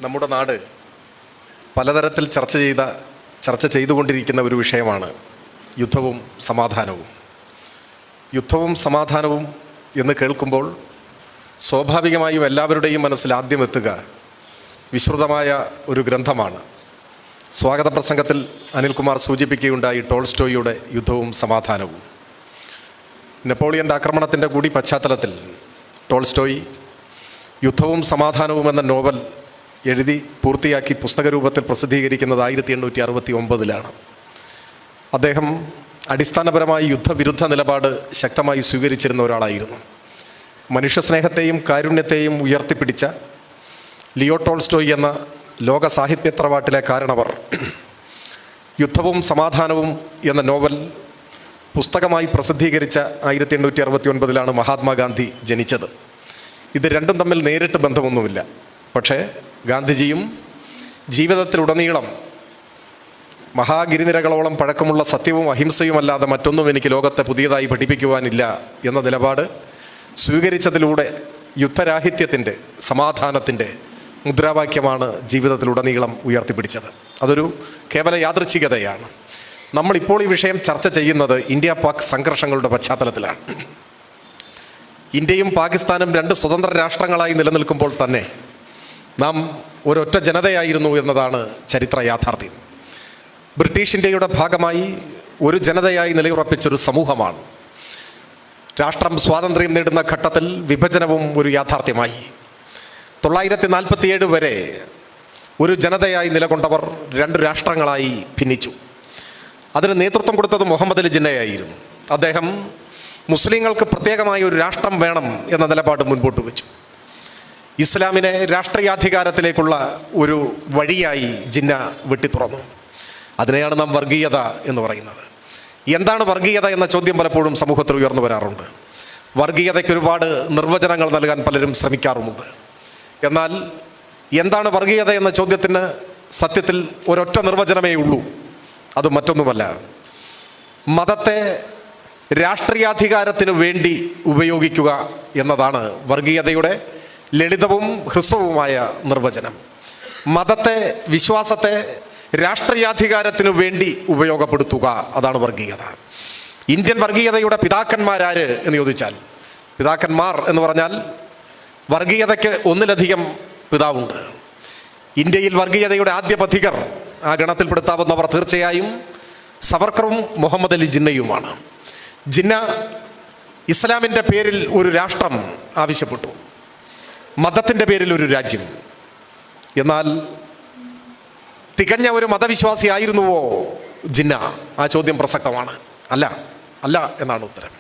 നമ്മുടെ നാട് പലതരത്തിൽ ചർച്ച ചെയ്തുകൊണ്ടിരിക്കുന്ന ഒരു വിഷയമാണ് യുദ്ധവും സമാധാനവും. യുദ്ധവും സമാധാനവും എന്ന് കേൾക്കുമ്പോൾ സ്വാഭാവികമായും എല്ലാവരുടെയും മനസ്സിൽ ആദ്യം എത്തുക വിശ്രുതമായ ഒരു ഗ്രന്ഥമാണ്. സ്വാഗത പ്രസംഗത്തിൽ അനിൽകുമാർ സൂചിപ്പിക്കുകയുണ്ടായി ടോൾസ്റ്റോയിയുടെ യുദ്ധവും സമാധാനവും. നെപ്പോളിയൻ്റെ ആക്രമണത്തിൻ്റെ കൂടി പശ്ചാത്തലത്തിൽ ടോൾസ്റ്റോയി യുദ്ധവും സമാധാനവും എന്ന നോവൽ എഴുതി പൂർത്തിയാക്കി പുസ്തകരൂപത്തിൽ പ്രസിദ്ധീകരിക്കുന്നത് 1869 അദ്ദേഹം അടിസ്ഥാനപരമായി യുദ്ധവിരുദ്ധ നിലപാട് ശക്തമായി സ്വീകരിച്ചിരുന്ന ഒരാളായിരുന്നു. മനുഷ്യസ്നേഹത്തെയും കാരുണ്യത്തെയും ഉയർത്തിപ്പിടിച്ച ലിയോ ടോൾസ്റ്റോയി എന്ന ലോക സാഹിത്യ തറവാട്ടിലെ കാരണവർ യുദ്ധവും സമാധാനവും എന്ന നോവൽ പുസ്തകമായി പ്രസിദ്ധീകരിച്ച 1869 മഹാത്മാഗാന്ധി ജനിച്ചത്. ഇത് രണ്ടും തമ്മിൽ നേരിട്ട് ബന്ധമൊന്നുമില്ല. പക്ഷേ ഗാന്ധിജിയും ജീവിതത്തിലുടനീളം മഹാഗിരിനിരകളോളം പഴക്കമുള്ള സത്യവും അഹിംസയുമല്ലാതെ മറ്റൊന്നും എനിക്ക് ലോകത്തെ പുതിയതായി പഠിപ്പിക്കുവാനില്ല എന്ന നിലപാട് സ്വീകരിച്ചതിലൂടെ യുദ്ധരാഹിത്യത്തിൻ്റെ സമാധാനത്തിൻ്റെ മുദ്രാവാക്യമാണ് ജീവിതത്തിലുടനീളം ഉയർത്തിപ്പിടിച്ചത്. അതൊരു കേവല യാദൃച്ഛികതയാണ്. നമ്മളിപ്പോൾ ഈ വിഷയം ചർച്ച ചെയ്യുന്നത് ഇന്ത്യ പാക് സംഘർഷങ്ങളുടെ പശ്ചാത്തലത്തിലാണ്. ഇന്ത്യയും പാകിസ്ഥാനും രണ്ട് സ്വതന്ത്ര രാഷ്ട്രങ്ങളായി നിലനിൽക്കുമ്പോൾ തന്നെ നാം ഒരൊറ്റ ജനതയായിരുന്നു എന്നതാണ് ചരിത്ര യാഥാർത്ഥ്യം. ബ്രിട്ടീഷ് ഇന്ത്യയുടെ ഭാഗമായി ഒരു ജനതയായി നിലയുറപ്പിച്ചൊരു സമൂഹമാണ്. രാഷ്ട്രം സ്വാതന്ത്ര്യം നേടുന്ന ഘട്ടത്തിൽ വിഭജനവും ഒരു യാഥാർത്ഥ്യമായി. 1947 വരെ ഒരു ജനതയായി നിലകൊണ്ടവർ രണ്ട് രാഷ്ട്രങ്ങളായി ഭിന്നിച്ചു. അതിന് നേതൃത്വം കൊടുത്തത് മുഹമ്മദ് അലി ജിന്നയായിരുന്നു. അദ്ദേഹം മുസ്ലിങ്ങൾക്ക് പ്രത്യേകമായ ഒരു രാഷ്ട്രം വേണം എന്ന നിലപാട് മുൻപോട്ട് വെച്ചു. ഇസ്ലാമിനെ രാഷ്ട്രീയാധികാരത്തിലേക്കുള്ള ഒരു വഴിയായി ജിന്ന വെട്ടിത്തുറന്നു. അതിനെയാണ് നാം വർഗീയത എന്ന് പറയുന്നത്. എന്താണ് വർഗീയത എന്ന ചോദ്യം പലപ്പോഴും സമൂഹത്തിൽ ഉയർന്നു വരാറുണ്ട്. വർഗീയതയ്ക്ക് ഒരുപാട് നിർവചനങ്ങൾ നൽകാൻ പലരും ശ്രമിക്കാറുമുണ്ട്. എന്നാൽ എന്താണ് വർഗീയത എന്ന ചോദ്യത്തിന് സത്യത്തിൽ ഒരൊറ്റ നിർവചനമേ ഉള്ളൂ. അത് മറ്റൊന്നുമല്ല, മതത്തെ രാഷ്ട്രീയാധികാരത്തിന് വേണ്ടി ഉപയോഗിക്കുക എന്നതാണ് വർഗീയതയുടെ ലളിതവും ഹ്രസ്വവുമായ നിർവചനം. മതത്തെ, വിശ്വാസത്തെ രാഷ്ട്രീയാധികാരത്തിനു വേണ്ടി ഉപയോഗപ്പെടുത്തുക, അതാണ് വർഗീയത. ഇന്ത്യൻ വർഗീയതയുടെ പിതാക്കന്മാരാര് എന്ന് ചോദിച്ചാൽ, പിതാക്കന്മാർ എന്ന് പറഞ്ഞാൽ വർഗീയതയ്ക്ക് ഒന്നിലധികം പിതാവുണ്ട്. ഇന്ത്യയിൽ വർഗീയതയുടെ ആദ്യ പഥികർ, ആ ഗണത്തിൽപ്പെടുത്താവുന്നവർ തീർച്ചയായും സവർക്കറും മുഹമ്മദ് അലി ജിന്നയുമാണ്. ജിന്ന ഇസ്ലാമിൻ്റെ പേരിൽ ഒരു രാഷ്ട്രം ആവശ്യപ്പെട്ടു, മതത്തിൻ്റെ പേരിൽ ഒരു രാജ്യം. എന്നാൽ തികഞ്ഞ ഒരു മതവിശ്വാസിയായിരുന്നുവോ ജിന്ന? ആ ചോദ്യം പ്രസക്തമാണ്. അല്ല എന്നാണ് ഉത്തരം.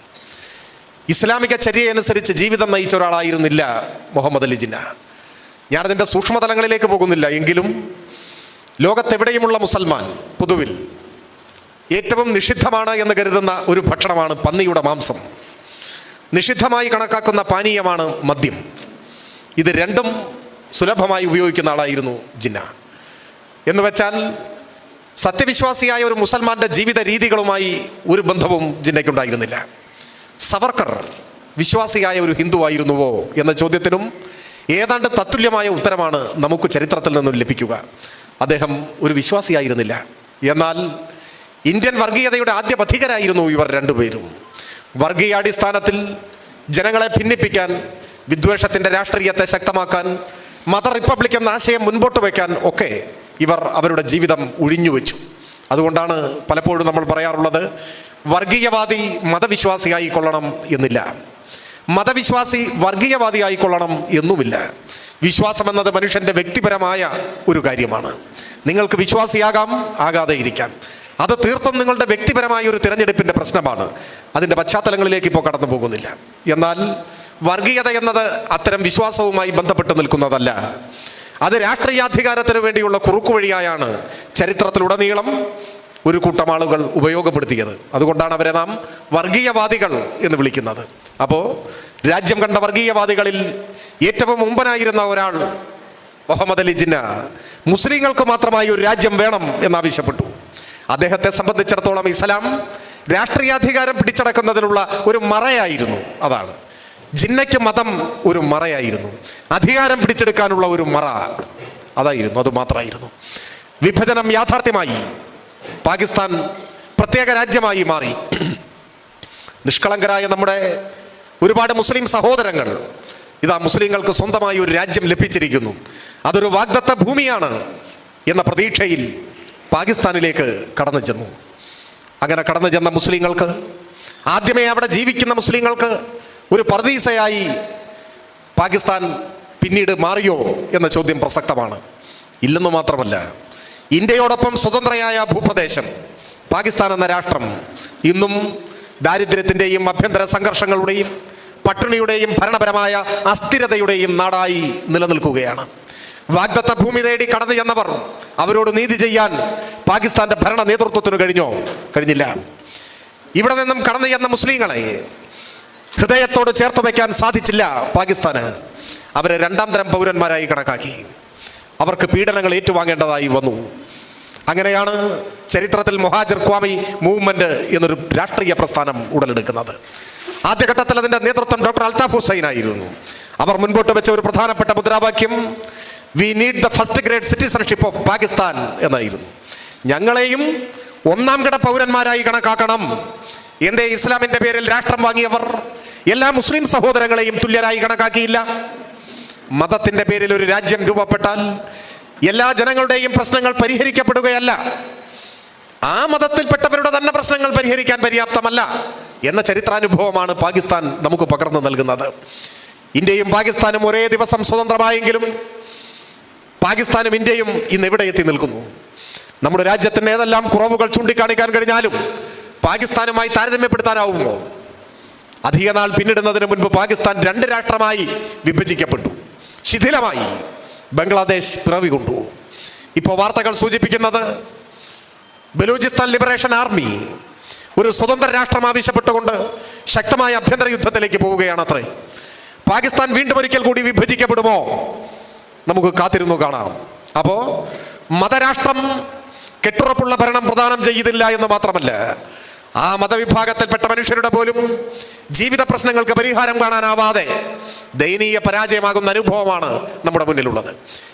ഇസ്ലാമിക ചര്യയനുസരിച്ച് ജീവിതം നയിച്ച ഒരാളായിരുന്നില്ല മുഹമ്മദ് അലി ജിന്ന. ഞാനതിൻ്റെ സൂക്ഷ്മതലങ്ങളിലേക്ക് പോകുന്നില്ല. എങ്കിലും ലോകത്തെവിടെയുമുള്ള മുസൽമാൻ പൊതുവിൽ ഏറ്റവും നിഷിദ്ധമാണ് എന്ന് കരുതുന്ന ഒരു ഭക്ഷണമാണ് പന്നിയുടെ മാംസം. നിഷിദ്ധമായി കണക്കാക്കുന്ന പാനീയമാണ് മദ്യം. ഇത് രണ്ടും സുലഭമായി ഉപയോഗിക്കുന്ന ആളായിരുന്നു ജിന്ന. എന്ന് വെച്ചാൽ സത്യവിശ്വാസിയായ ഒരു മുസൽമാൻ്റെ ജീവിത രീതികളുമായി ഒരു ബന്ധവും ജിന്നയ്ക്കുണ്ടായിരുന്നില്ല. സവർക്കർ വിശ്വാസിയായ ഒരു ഹിന്ദു ആയിരുന്നുവോ എന്ന ചോദ്യത്തിനും ഏതാണ്ട് തത്തുല്യമായ ഉത്തരമാണ് നമുക്ക് ചരിത്രത്തിൽ നിന്നും ലഭിക്കുക. അദ്ദേഹം ഒരു വിശ്വാസിയായിരുന്നില്ല. എന്നാൽ ഇന്ത്യൻ വർഗീയതയുടെ ആദ്യ പഥികരായിരുന്നു ഇവർ രണ്ടുപേരും. വർഗീയാടിസ്ഥാനത്തിൽ ജനങ്ങളെ ഭിന്നിപ്പിക്കാൻ, വിദ്വേഷത്തിൻ്റെ രാഷ്ട്രീയത്തെ ശക്തമാക്കാൻ, മത റിപ്പബ്ലിക് എന്ന ആശയം മുൻപോട്ട് വയ്ക്കാൻ ഒക്കെ ഇവർ അവരുടെ ജീവിതം ഒഴിഞ്ഞുവെച്ചു. അതുകൊണ്ടാണ് പലപ്പോഴും നമ്മൾ പറയാറുള്ളത്, വർഗീയവാദി മതവിശ്വാസിയായിക്കൊള്ളണം എന്നില്ല, മതവിശ്വാസി വർഗീയവാദിയായിക്കൊള്ളണം എന്നുമില്ല. വിശ്വാസം എന്നത് മനുഷ്യൻ്റെ വ്യക്തിപരമായ ഒരു കാര്യമാണ്. നിങ്ങൾക്ക് വിശ്വാസിയാകാം, ആകാതെ ഇരിക്കാം. അത് തീർത്തും നിങ്ങളുടെ വ്യക്തിപരമായ ഒരു തിരഞ്ഞെടുപ്പിൻ്റെ പ്രശ്നമാണ്. അതിൻ്റെ പശ്ചാത്തലങ്ങളിലേക്ക് ഇപ്പോൾ കടന്നു പോകുന്നില്ല. എന്നാൽ വർഗീയത എന്നത് അത്തരം വിശ്വാസവുമായി ബന്ധപ്പെട്ട് നിൽക്കുന്നതല്ല. അത് രാഷ്ട്രീയാധികാരത്തിന് വേണ്ടിയുള്ള കുറുക്കുവഴിയായാണ് ചരിത്രത്തിലുടനീളം ഒരു കൂട്ടം ആളുകൾ ഉപയോഗപ്പെടുത്തിയത്. അതുകൊണ്ടാണ് അവരെ നാം വർഗീയവാദികൾ എന്ന് വിളിക്കുന്നത്. അപ്പോൾ രാജ്യം കണ്ട വർഗീയവാദികളിൽ ഏറ്റവും മുമ്പനായിരുന്ന ഒരാൾ മുഹമ്മദ് അലി ജിന്ന മുസ്ലിങ്ങൾക്ക് മാത്രമായി ഒരു രാജ്യം വേണം എന്നാവശ്യപ്പെട്ടു. അദ്ദേഹത്തെ സംബന്ധിച്ചിടത്തോളം ഇസ്ലാം രാഷ്ട്രീയാധികാരം പിടിച്ചടക്കുന്നതിനുള്ള ഒരു മറയായിരുന്നു. അതാണ് ജിന്നയ്ക്ക് മതം ഒരു മറയായിരുന്നു, അധികാരം പിടിച്ചെടുക്കാനുള്ള ഒരു മറ. അതായിരുന്നു, അത് മാത്രമായിരുന്നു. വിഭജനം യാഥാർത്ഥ്യമായി. പാകിസ്ഥാൻ പ്രത്യേക രാജ്യമായി മാറി. നിഷ്കളങ്കരായ നമ്മുടെ ഒരുപാട് മുസ്ലിം സഹോദരങ്ങൾ ഇതാ മുസ്ലിങ്ങൾക്ക് സ്വന്തമായി ഒരു രാജ്യം ലഭിച്ചിരിക്കുന്നു, അതൊരു വാഗ്ദത്ത ഭൂമിയാണ് എന്ന പ്രതീക്ഷയിൽ പാകിസ്ഥാനിലേക്ക് കടന്നു ചെന്നു. അങ്ങനെ കടന്നു ചെന്ന മുസ്ലിങ്ങൾക്ക്, ആദ്യമേ അവിടെ ജീവിക്കുന്ന മുസ്ലിങ്ങൾക്ക് ഒരു പർദീസയായി പാകിസ്ഥാൻ പിന്നീട് മാറിയോ എന്ന ചോദ്യം പ്രസക്തമാണ്. ഇല്ലെന്ന് മാത്രമല്ല, ഇന്ത്യയോടൊപ്പം സ്വതന്ത്രയായ ഭൂപ്രദേശം പാകിസ്ഥാൻ എന്ന രാഷ്ട്രം ഇന്നും ദാരിദ്ര്യത്തിൻ്റെയും ആഭ്യന്തര സംഘർഷങ്ങളുടെയും പട്ടിണിയുടെയും ഭരണപരമായ അസ്ഥിരതയുടെയും നാടായി നിലനിൽക്കുകയാണ്. വാഗ്ദത്ത ഭൂമി തേടി കടന്നു ചെന്നവർ, അവരോട് നീതി ചെയ്യാൻ പാകിസ്ഥാന്റെ ഭരണ നേതൃത്വത്തിന് കഴിഞ്ഞോ? കഴിഞ്ഞില്ല. ഇവിടെ നിന്നും കടന്നു ചെന്ന മുസ്ലിങ്ങളെ ഹൃദയത്തോട് ചേർത്ത് വയ്ക്കാൻ സാധിച്ചില്ല പാകിസ്ഥാന്. അവരെ രണ്ടാം തരം പൗരന്മാരായി കണക്കാക്കി. അവർക്ക് പീഡനങ്ങൾ ഏറ്റുവാങ്ങേണ്ടതായി വന്നു. അങ്ങനെയാണ് ചരിത്രത്തിൽ മൊഹാജിർ ഖ്വാമി മൂവ്മെന്റ് എന്നൊരു രാഷ്ട്രീയ പ്രസ്ഥാനം ഉടലെടുക്കുന്നത്. ആദ്യഘട്ടത്തിൽ അതിന്റെ നേതൃത്വം ഡോക്ടർ അൽതാഫ് ഹുസൈൻ ആയിരുന്നു. അവർ മുൻപോട്ട് വെച്ച ഒരു പ്രധാനപ്പെട്ട മുദ്രാവാക്യം we need the first grade citizenship of Pakistan എന്നായിരുന്നു. ഞങ്ങളെയും ഒന്നാം കിട പൗരന്മാരായി കണക്കാക്കണം. എന്തേ ഇസ്ലാമിന്റെ പേരിൽ രാഷ്ട്രം വാങ്ങിയവർ എല്ലാ മുസ്ലിം സഹോദരങ്ങളെയും തുല്യരായി കണക്കാക്കിയില്ല? മതത്തിന്റെ പേരിൽ ഒരു രാജ്യം രൂപപ്പെട്ടാൽ എല്ലാ ജനങ്ങളുടെയും പ്രശ്നങ്ങൾ പരിഹരിക്കപ്പെടുകയല്ല, ആ മതത്തിൽപ്പെട്ടവരുടെ തന്നെ പ്രശ്നങ്ങൾ പരിഹരിക്കാൻ പര്യാപ്തമല്ല എന്ന ചരിത്രാനുഭവമാണ് പാകിസ്ഥാൻ നമുക്ക് പകർന്നു നൽകുന്നത്. ഇന്ത്യയും പാകിസ്ഥാനും ഒരേ ദിവസം സ്വതന്ത്രമായെങ്കിലും പാകിസ്ഥാനും ഇന്ത്യയും ഇന്ന് എവിടെ എത്തി നിൽക്കുന്നു? നമ്മുടെ രാജ്യത്തിന് ഏതെല്ലാം കുറവുകൾ ചൂണ്ടിക്കാണിക്കാൻ കഴിഞ്ഞാലും പാകിസ്ഥാനുമായി താരതമ്യപ്പെടുത്താനാവുമോ? അധിക നാൾ പിന്നിടുന്നതിന് മുൻപ് പാകിസ്ഥാൻ രണ്ട് രാഷ്ട്രമായി വിഭജിക്കപ്പെട്ടു, ശിഥിലമായി. ബംഗ്ലാദേശ് പിറവി കൊണ്ടു. ഇപ്പോൾ വാർത്തകൾ സൂചിപ്പിക്കുന്നത് ബലൂചിസ്ഥാൻ ലിബറേഷൻ ആർമി ഒരു സ്വതന്ത്ര രാഷ്ട്രം ആവശ്യപ്പെട്ടുകൊണ്ട് ശക്തമായ ആഭ്യന്തര യുദ്ധത്തിലേക്ക് പോവുകയാണത്രേ. പാകിസ്ഥാൻ വീണ്ടും ഒരിക്കൽ കൂടി വിഭജിക്കപ്പെടുമോ? നമുക്ക് കാത്തിരുന്നു കാണാം. അപ്പോ മതരാഷ്ട്രം കെട്ടുറപ്പുള്ള ഭരണം പ്രദാനം ചെയ്തില്ല എന്ന് മാത്രമല്ല, ആ മതവിഭാഗത്തിൽപ്പെട്ട മനുഷ്യരുടെ പോലും ജീവിത പ്രശ്നങ്ങൾക്ക് പരിഹാരം കാണാനാവാതെ ദയനീയ പരാജയമാകുന്ന അനുഭവമാണ് നമ്മുടെ മുന്നിലുള്ളത്.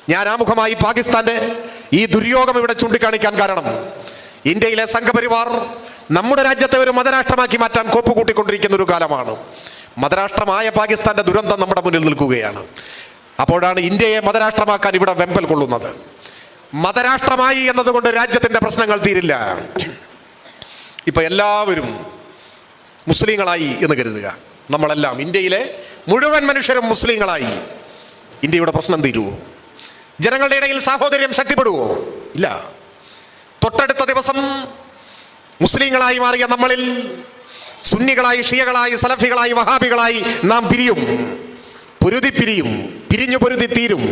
ഞാൻ ആമുഖമായി പാകിസ്ഥാന്റെ ഈ ദുര്യോഗം ഇവിടെ ചൂണ്ടിക്കാണിക്കാൻ കാരണം, ഇന്ത്യയിലെ സംഘപരിവാർ നമ്മുടെ രാജ്യത്തെ ഒരു മതരാഷ്ട്രമാക്കി മാറ്റാൻ കോപ്പ് കൂട്ടിക്കൊണ്ടിരിക്കുന്ന ഒരു കാലമാണ്. മതരാഷ്ട്രമായ പാകിസ്ഥാന്റെ ദുരന്തം നമ്മുടെ മുന്നിൽ നിൽക്കുകയാണ്. അപ്പോഴാണ് ഇന്ത്യയെ മതരാഷ്ട്രമാക്കാൻ ഇവിടെ വെമ്പൽ കൊള്ളുന്നത്. മതരാഷ്ട്രമായി എന്നതുകൊണ്ട് രാജ്യത്തിന്റെ പ്രശ്നങ്ങൾ തീരില്ല. ഇപ്പൊ എല്ലാവരും മുസ്ലിങ്ങളായി എന്ന് കരുതുക. നമ്മളെല്ലാം ഇന്ത്യയിലെ മുഴുവൻ മനുഷ്യരും മുസ്ലിങ്ങളായി. ഇന്ത്യയുടെ പ്രശ്നം തീരുവോ? ജനങ്ങളുടെ ഇടയിൽ സാഹോദര്യം ശക്തിപ്പെടുവോ? ഇല്ല. തൊട്ടടുത്ത ദിവസം മുസ്ലിങ്ങളായി മാറിയ നമ്മളിൽ സുന്നികളായി, ഷിയകളായി, സലഫികളായി, വഹാബികളായി നാം പിരിയും, പിരിയും, പിരിഞ്ഞു പൊരുതി തീരും.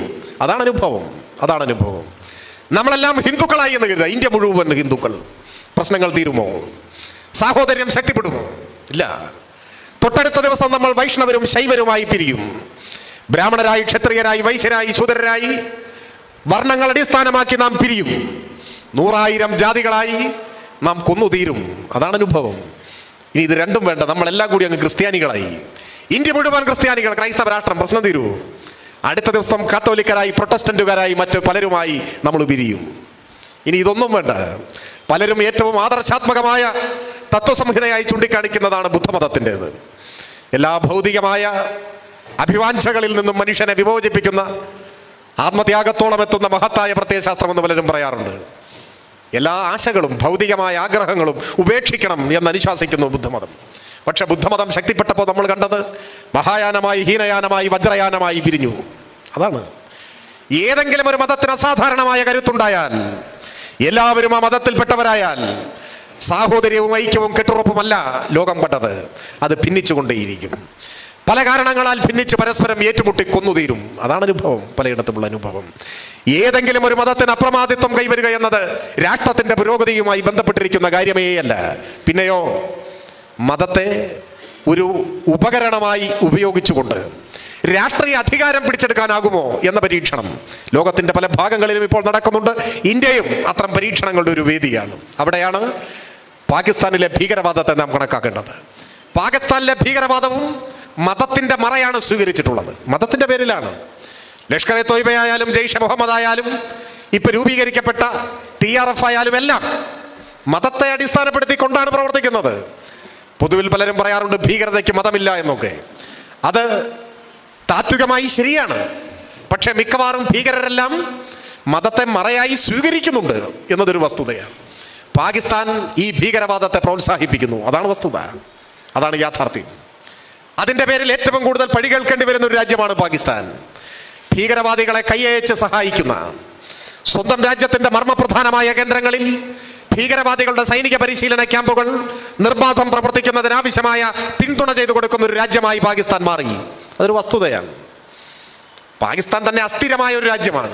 അതാണ് അനുഭവം, അതാണ് അനുഭവം. നമ്മളെല്ലാം ഹിന്ദുക്കളായി എന്ന് കരുതുക. ഇന്ത്യ മുഴുവൻ ഹിന്ദുക്കൾ. പ്രശ്നങ്ങൾ തീരുമോ? സാഹോദര്യം ശക്തിപ്പെടുമോ? ഇല്ല. തൊട്ടടുത്ത ദിവസം നമ്മൾ വൈഷ്ണവരും ശൈവരുമായി പിരിയും. ബ്രാഹ്മണരായി, ക്ഷത്രിയരായി, വൈശ്യരായി, ശൂദ്രരായി വർണ്ണങ്ങൾ അടിസ്ഥാനമാക്കി നാം പിരിയും. 100,000 ജാതികളായി നാം കൊന്നുതീരും. അതാണ് അനുഭവം. ഇനി ഇത് രണ്ടും വേണ്ട, നമ്മളെല്ലാം കൂടി അങ്ങ് ക്രിസ്ത്യാനികളായി. ഇന്ത്യ മുഴുവൻ ക്രിസ്ത്യാനികൾ, ക്രൈസ്തവ രാഷ്ട്രം. പ്രശ്നം തീരുവോ? അടുത്ത ദിവസം കാത്തോലിക്കരായി, പ്രൊട്ടസ്റ്റന്റുകാരായി, മറ്റ് പലരുമായി നമ്മൾ പിരിയും. ഇനി ഇതൊന്നും വേണ്ട. പലരും ഏറ്റവും ആദർശാത്മകമായ തത്വസംഹിതയായി ചൂണ്ടിക്കാണിക്കുന്നതാണ് ബുദ്ധമതത്തിൻ്റെത്. എല്ലാ ഭൗതികമായ അഭിവാഞ്ചകളിൽ നിന്നും മനുഷ്യനെ വിമോചിപ്പിക്കുന്ന ആത്മത്യാഗത്തോളം എത്തുന്ന മഹത്തായ പ്രത്യയശാസ്ത്രം എന്ന് പലരും പറയാറുണ്ട്. എല്ലാ ആശകളും ഭൗതികമായ ആഗ്രഹങ്ങളും ഉപേക്ഷിക്കണം എന്ന് അനുശാസിക്കുന്നു ബുദ്ധമതം. പക്ഷെ ബുദ്ധമതം ശക്തിപ്പെട്ടപ്പോൾ നമ്മൾ കണ്ടത് മഹായാനമായി, ഹീനയാനമായി, വജ്രയാനമായി പിരിഞ്ഞു. അതാണ്. ഏതെങ്കിലും ഒരു മതത്തിന് അസാധാരണമായ കരുത്തുണ്ടായാൽ, എല്ലാവരും ആ മതത്തിൽപ്പെട്ടവരായാൽ, സാഹോദര്യവും ഐക്യവും കെട്ടുറപ്പുമല്ല ലോകം കണ്ടത്. അത് ഭിന്നിച്ചുകൊണ്ടേയിരിക്കും. പല കാരണങ്ങളാൽ ഭിന്നിച്ച് പരസ്പരം ഏറ്റുമുട്ടി കൊന്നുതീരും. അതാണ് അനുഭവം, പലയിടത്തുമുള്ള അനുഭവം. ഏതെങ്കിലും ഒരു മതത്തിന് അപ്രമാദിത്വം കൈവരിക എന്നത് രാഷ്ട്രത്തിന്റെ പുരോഗതിയുമായി ബന്ധപ്പെട്ടിരിക്കുന്ന കാര്യമേയല്ല. പിന്നെയോ മതത്തെ ഒരു ഉപകരണമായി ഉപയോഗിച്ചുകൊണ്ട് രാഷ്ട്രീയ അധികാരം പിടിച്ചെടുക്കാനാകുമോ എന്ന പരീക്ഷണം ലോകത്തിന്റെ പല ഭാഗങ്ങളിലും ഇപ്പോൾ നടക്കുന്നുണ്ട്. ഇന്ത്യയും അത്തരം പരീക്ഷണങ്ങളുടെ ഒരു വേദിയാണ്. അവിടെയാണ് പാകിസ്ഥാനിലെ ഭീകരവാദത്തെ നാം കണക്കാക്കേണ്ടത്. പാകിസ്ഥാനിലെ ഭീകരവാദവും മതത്തിന്റെ മറയാണ് സ്വീകരിച്ചിട്ടുള്ളത്. മതത്തിന്റെ പേരിലാണ്. ലഷ്കർ എ തോയ്ബ ആയാലും ജയ്ഷെ മുഹമ്മദ് ആയാലും ഇപ്പൊ രൂപീകരിക്കപ്പെട്ട TRF ആയാലും എല്ലാം മതത്തെ അടിസ്ഥാനപ്പെടുത്തിക്കൊണ്ടാണ് പ്രവർത്തിക്കുന്നത്. പൊതുവിൽ പലരും പറയാറുണ്ട് ഭീകരതയ്ക്ക് മതമില്ല എന്നൊക്കെ. അത് താത്വികമായി ശരിയാണ്. പക്ഷെ മിക്കവാറും ഭീകരരെല്ലാം മതത്തെ മറയായി സ്വീകരിക്കുന്നുണ്ട് എന്നതൊരു വസ്തുതയാണ്. പാകിസ്ഥാൻ ഈ ഭീകരവാദത്തെ പ്രോത്സാഹിപ്പിക്കുന്നു. അതാണ് വസ്തുത, അതാണ് യാഥാർത്ഥ്യം. അതിൻ്റെ പേരിൽ ഏറ്റവും കൂടുതൽ പഴി കേൾക്കേണ്ടി വരുന്ന ഒരു രാജ്യമാണ് പാകിസ്ഥാൻ. ഭീകരവാദികളെ കൈയയച്ച് സഹായിക്കുന്ന, സ്വന്തം രാജ്യത്തിൻ്റെ മർമ്മപ്രധാനമായ കേന്ദ്രങ്ങളിൽ ഭീകരവാദികളുടെ സൈനിക പരിശീലന ക്യാമ്പുകൾ നിർബാധം പ്രവർത്തിക്കുന്നതിനാവശ്യമായ പിന്തുണ ചെയ്തു കൊടുക്കുന്ന ഒരു രാജ്യമായി പാകിസ്ഥാൻ മാറി. അതൊരു വസ്തുതയാണ്. പാകിസ്ഥാൻ തന്നെ അസ്ഥിരമായ ഒരു രാജ്യമാണ്.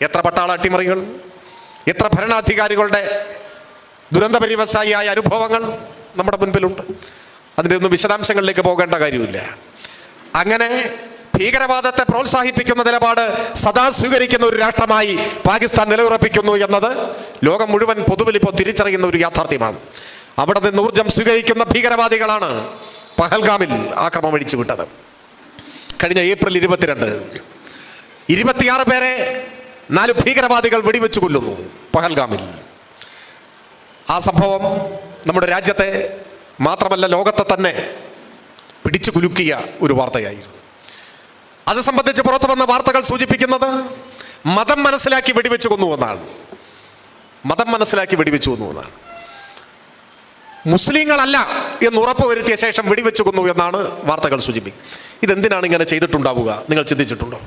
എത്ര പട്ടാള അട്ടിമറികൾ, എത്ര ഭരണാധികാരികളുടെ ദുരന്തപര്യവസായിയായ അനുഭവങ്ങൾ നമ്മുടെ മുൻപിലുണ്ട്. അതിൻ്റെ ഒന്നും വിശദാംശങ്ങളിലേക്ക് പോകേണ്ട കാര്യമില്ല. അങ്ങനെ ഭീകരവാദത്തെ പ്രോത്സാഹിപ്പിക്കുന്ന നിലപാട് സദാ സ്വീകരിക്കുന്ന ഒരു രാഷ്ട്രമായി പാകിസ്ഥാൻ നിലയുറപ്പിക്കുന്നു എന്നത് ലോകം മുഴുവൻ പൊതുവിൽ ഇപ്പോൾ തിരിച്ചറിയുന്ന ഒരു യാഥാർത്ഥ്യമാണ്. അവിടെ നിന്ന് ഊർജം സ്വീകരിക്കുന്ന ഭീകരവാദികളാണ് പഹൽഗാമിൽ ആക്രമണം അഴിച്ചുവിട്ടത്. കഴിഞ്ഞ ഏപ്രിൽ 22 26 പേരെ 4 ഭീകരവാദികൾ വെടിവെച്ചു കൊല്ലുന്നു പഹൽഗാമിൽ. ആ സംഭവം നമ്മുടെ രാജ്യത്തെ മാത്രമല്ല ലോകത്തെ തന്നെ പിടിച്ചു കുലുക്കിയ ഒരു വാർത്തയായിരുന്നു. അത് സംബന്ധിച്ച് പുറത്തു വന്ന വാർത്തകൾ സൂചിപ്പിക്കുന്നത് മതം മനസ്സിലാക്കി വെടിവെച്ചു കൊന്നുവെന്നാണ്. മതം മനസ്സിലാക്കി വെടിവെച്ചു കൊന്നുവെന്നാണ്. മുസ്ലിങ്ങളല്ല എന്ന് ഉറപ്പ് വരുത്തിയ ശേഷം വെടിവെച്ചു കൊന്നു എന്നാണ് വാർത്തകൾ സൂചിപ്പിക്കുന്നത്. ഇതെന്തിനാണ് ഇങ്ങനെ ചെയ്തിട്ടുണ്ടാവുക? നിങ്ങൾ ചിന്തിച്ചിട്ടുണ്ടോ?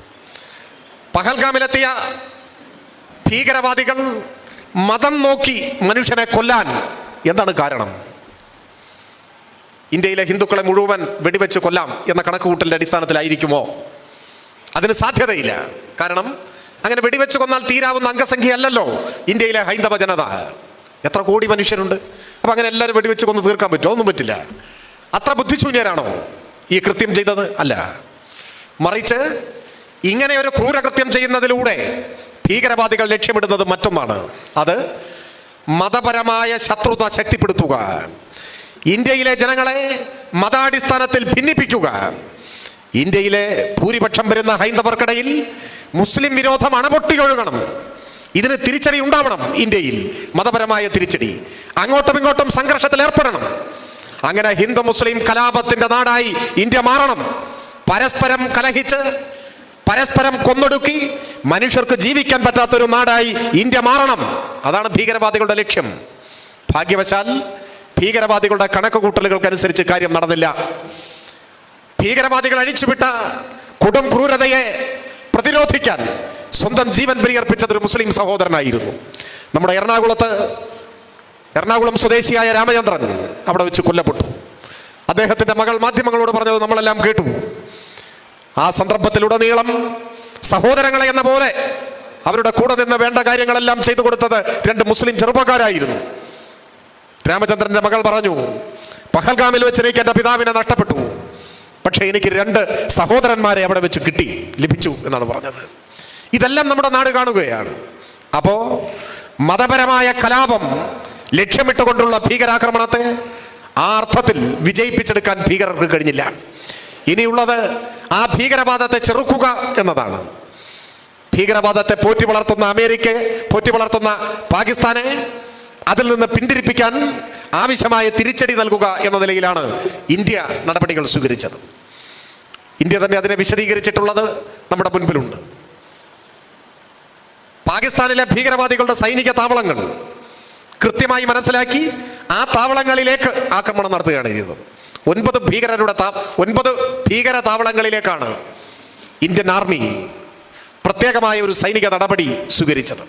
പഹൽഗാമിലെത്തിയ ഭീകരവാദികൾ മതം നോക്കി മനുഷ്യനെ കൊല്ലാൻ എന്താണ് കാരണം? ഇന്ത്യയിലെ ഹിന്ദുക്കളെ മുഴുവൻ വെടിവെച്ച് കൊല്ലാം എന്ന കണക്കുകൂട്ടലിന്റെ അടിസ്ഥാനത്തിലായിരിക്കുമോ? അതിന് സാധ്യതയില്ല. കാരണം അങ്ങനെ വെടിവെച്ച് കൊന്നാൽ തീരാവുന്ന അംഗസംഖ്യയല്ലല്ലോ ഇന്ത്യയിലെ ഹൈന്ദവ ജനത. എത്ര കോടി മനുഷ്യരുണ്ട്? അപ്പം അങ്ങനെ എല്ലാവരും വെടിവെച്ച് കൊന്ന് തീർക്കാൻ പറ്റുമോ? ഒന്നും പറ്റില്ല. അത്ര ബുദ്ധിശൂന്യരാണോ ഈ കൃത്യം ചെയ്തത്? അല്ല. മറിച്ച് ഇങ്ങനെ ഒരു ക്രൂരകൃത്യം ചെയ്യുന്നതിലൂടെ ഭീകരവാദികൾ ലക്ഷ്യമിടുന്നത് മറ്റൊന്നാണ്. അത് മതപരമായ ശത്രുത ശക്തിപ്പെടുത്തുക, ഇന്ത്യയിലെ ജനങ്ങളെ മതാടിസ്ഥാനത്തിൽ ഭിന്നിപ്പിക്കുക, ഇന്ത്യയിലെ ഭൂരിപക്ഷം വരുന്ന ഹൈന്ദവർക്കിടയിൽ മുസ്ലിം വിരോധം അണപൊട്ടിയൊഴുകണം. ഇതിന് തിരിച്ചടി ഉണ്ടാവണം. ഇന്ത്യയിൽ മതപരമായ തിരിച്ചടി. അങ്ങോട്ടും ഇങ്ങോട്ടും സംഘർഷത്തിൽ ഏർപ്പെടണം. അങ്ങനെ ഹിന്ദു മുസ്ലിം കലാപത്തിന്റെ നാടായി ഇന്ത്യ മാറണം. പരസ്പരം കലഹിച്ച് പരസ്പരം കൊന്നൊടുക്കി മനുഷ്യർക്ക് ജീവിക്കാൻ പറ്റാത്തൊരു നാടായി ഇന്ത്യ മാറണം. അതാണ് ഭീകരവാദികളുടെ ലക്ഷ്യം. ഭാഗ്യവശാൽ ഭീകരവാദികളുടെ കണക്കുകൂട്ടലുകൾക്കനുസരിച്ച് കാര്യം നടന്നില്ല. ഭീകരവാദികൾ അഴിച്ചുവിട്ട കൊടും ക്രൂരതയെ പ്രതിരോധിക്കാൻ സ്വന്തം ജീവൻ ബലിയർപ്പിച്ചത് ഒരു മുസ്ലിം സഹോദരനായിരുന്നു. നമ്മുടെ എറണാകുളം സ്വദേശിയായ രാമചന്ദ്രൻ അവിടെ വെച്ച് കൊല്ലപ്പെട്ടു. അദ്ദേഹത്തിന്റെ മകൾ മാധ്യമങ്ങളോട് പറഞ്ഞത് നമ്മളെല്ലാം കേട്ടു. ആ സന്ദർഭത്തിലുടനീളം സഹോദരങ്ങളെ എന്ന പോലെ അവരുടെ കൂടെ നിന്ന് വേണ്ട കാര്യങ്ങളെല്ലാം ചെയ്തു കൊടുത്തത് 2 മുസ്ലിം ചെറുപ്പക്കാരായിരുന്നു. രാമചന്ദ്രന്റെ മകൾ പറഞ്ഞു, പഹൽഗാമിൽ വെച്ച് എനിക്ക് എൻ്റെ പിതാവിനെ നഷ്ടപ്പെട്ടു, പക്ഷെ എനിക്ക് 2 സഹോദരന്മാരെ അവിടെ വെച്ച് ലഭിച്ചു എന്നാണ് പറഞ്ഞത്. ഇതെല്ലാം നമ്മുടെ നാട് കാണുകയാണ്. അപ്പോ മതപരമായ കലാപം ലക്ഷ്യമിട്ടുകൊണ്ടുള്ള ഭീകരാക്രമണത്തെ ആ അർത്ഥത്തിൽ വിജയിപ്പിച്ചെടുക്കാൻ ഭീകരർക്ക് കഴിഞ്ഞില്ല. ഇനിയുള്ളത് ആ ഭീകരവാദത്തെ ചെറുക്കുക എന്നതാണ്. ഭീകരവാദത്തെ പോറ്റി വളർത്തുന്ന അമേരിക്കയെ, പോറ്റി വളർത്തുന്ന പാകിസ്ഥാനെ അതിൽ നിന്ന് പിന്തിരിപ്പിക്കാൻ ആവശ്യമായ തിരിച്ചടി നൽകുക എന്ന നിലയിലാണ് ഇന്ത്യ നടപടികൾ സ്വീകരിച്ചത്. ഇന്ത്യ തന്നെ അതിനെ വിശദീകരിച്ചിട്ടുള്ളത് നമ്മുടെ മുൻപിലുണ്ട്. പാകിസ്ഥാനിലെ ഭീകരവാദികളുടെ സൈനിക താവളങ്ങൾ കൃത്യമായി മനസ്സിലാക്കി ആ താവളങ്ങളിലേക്ക് ആക്രമണം നടത്തുകയാണ് ചെയ്തത്. 9 ഭീകര താവളങ്ങളിലേക്കാണ് ഇന്ത്യൻ ആർമി പ്രത്യേകമായ ഒരു സൈനിക നടപടി സ്വീകരിച്ചത്.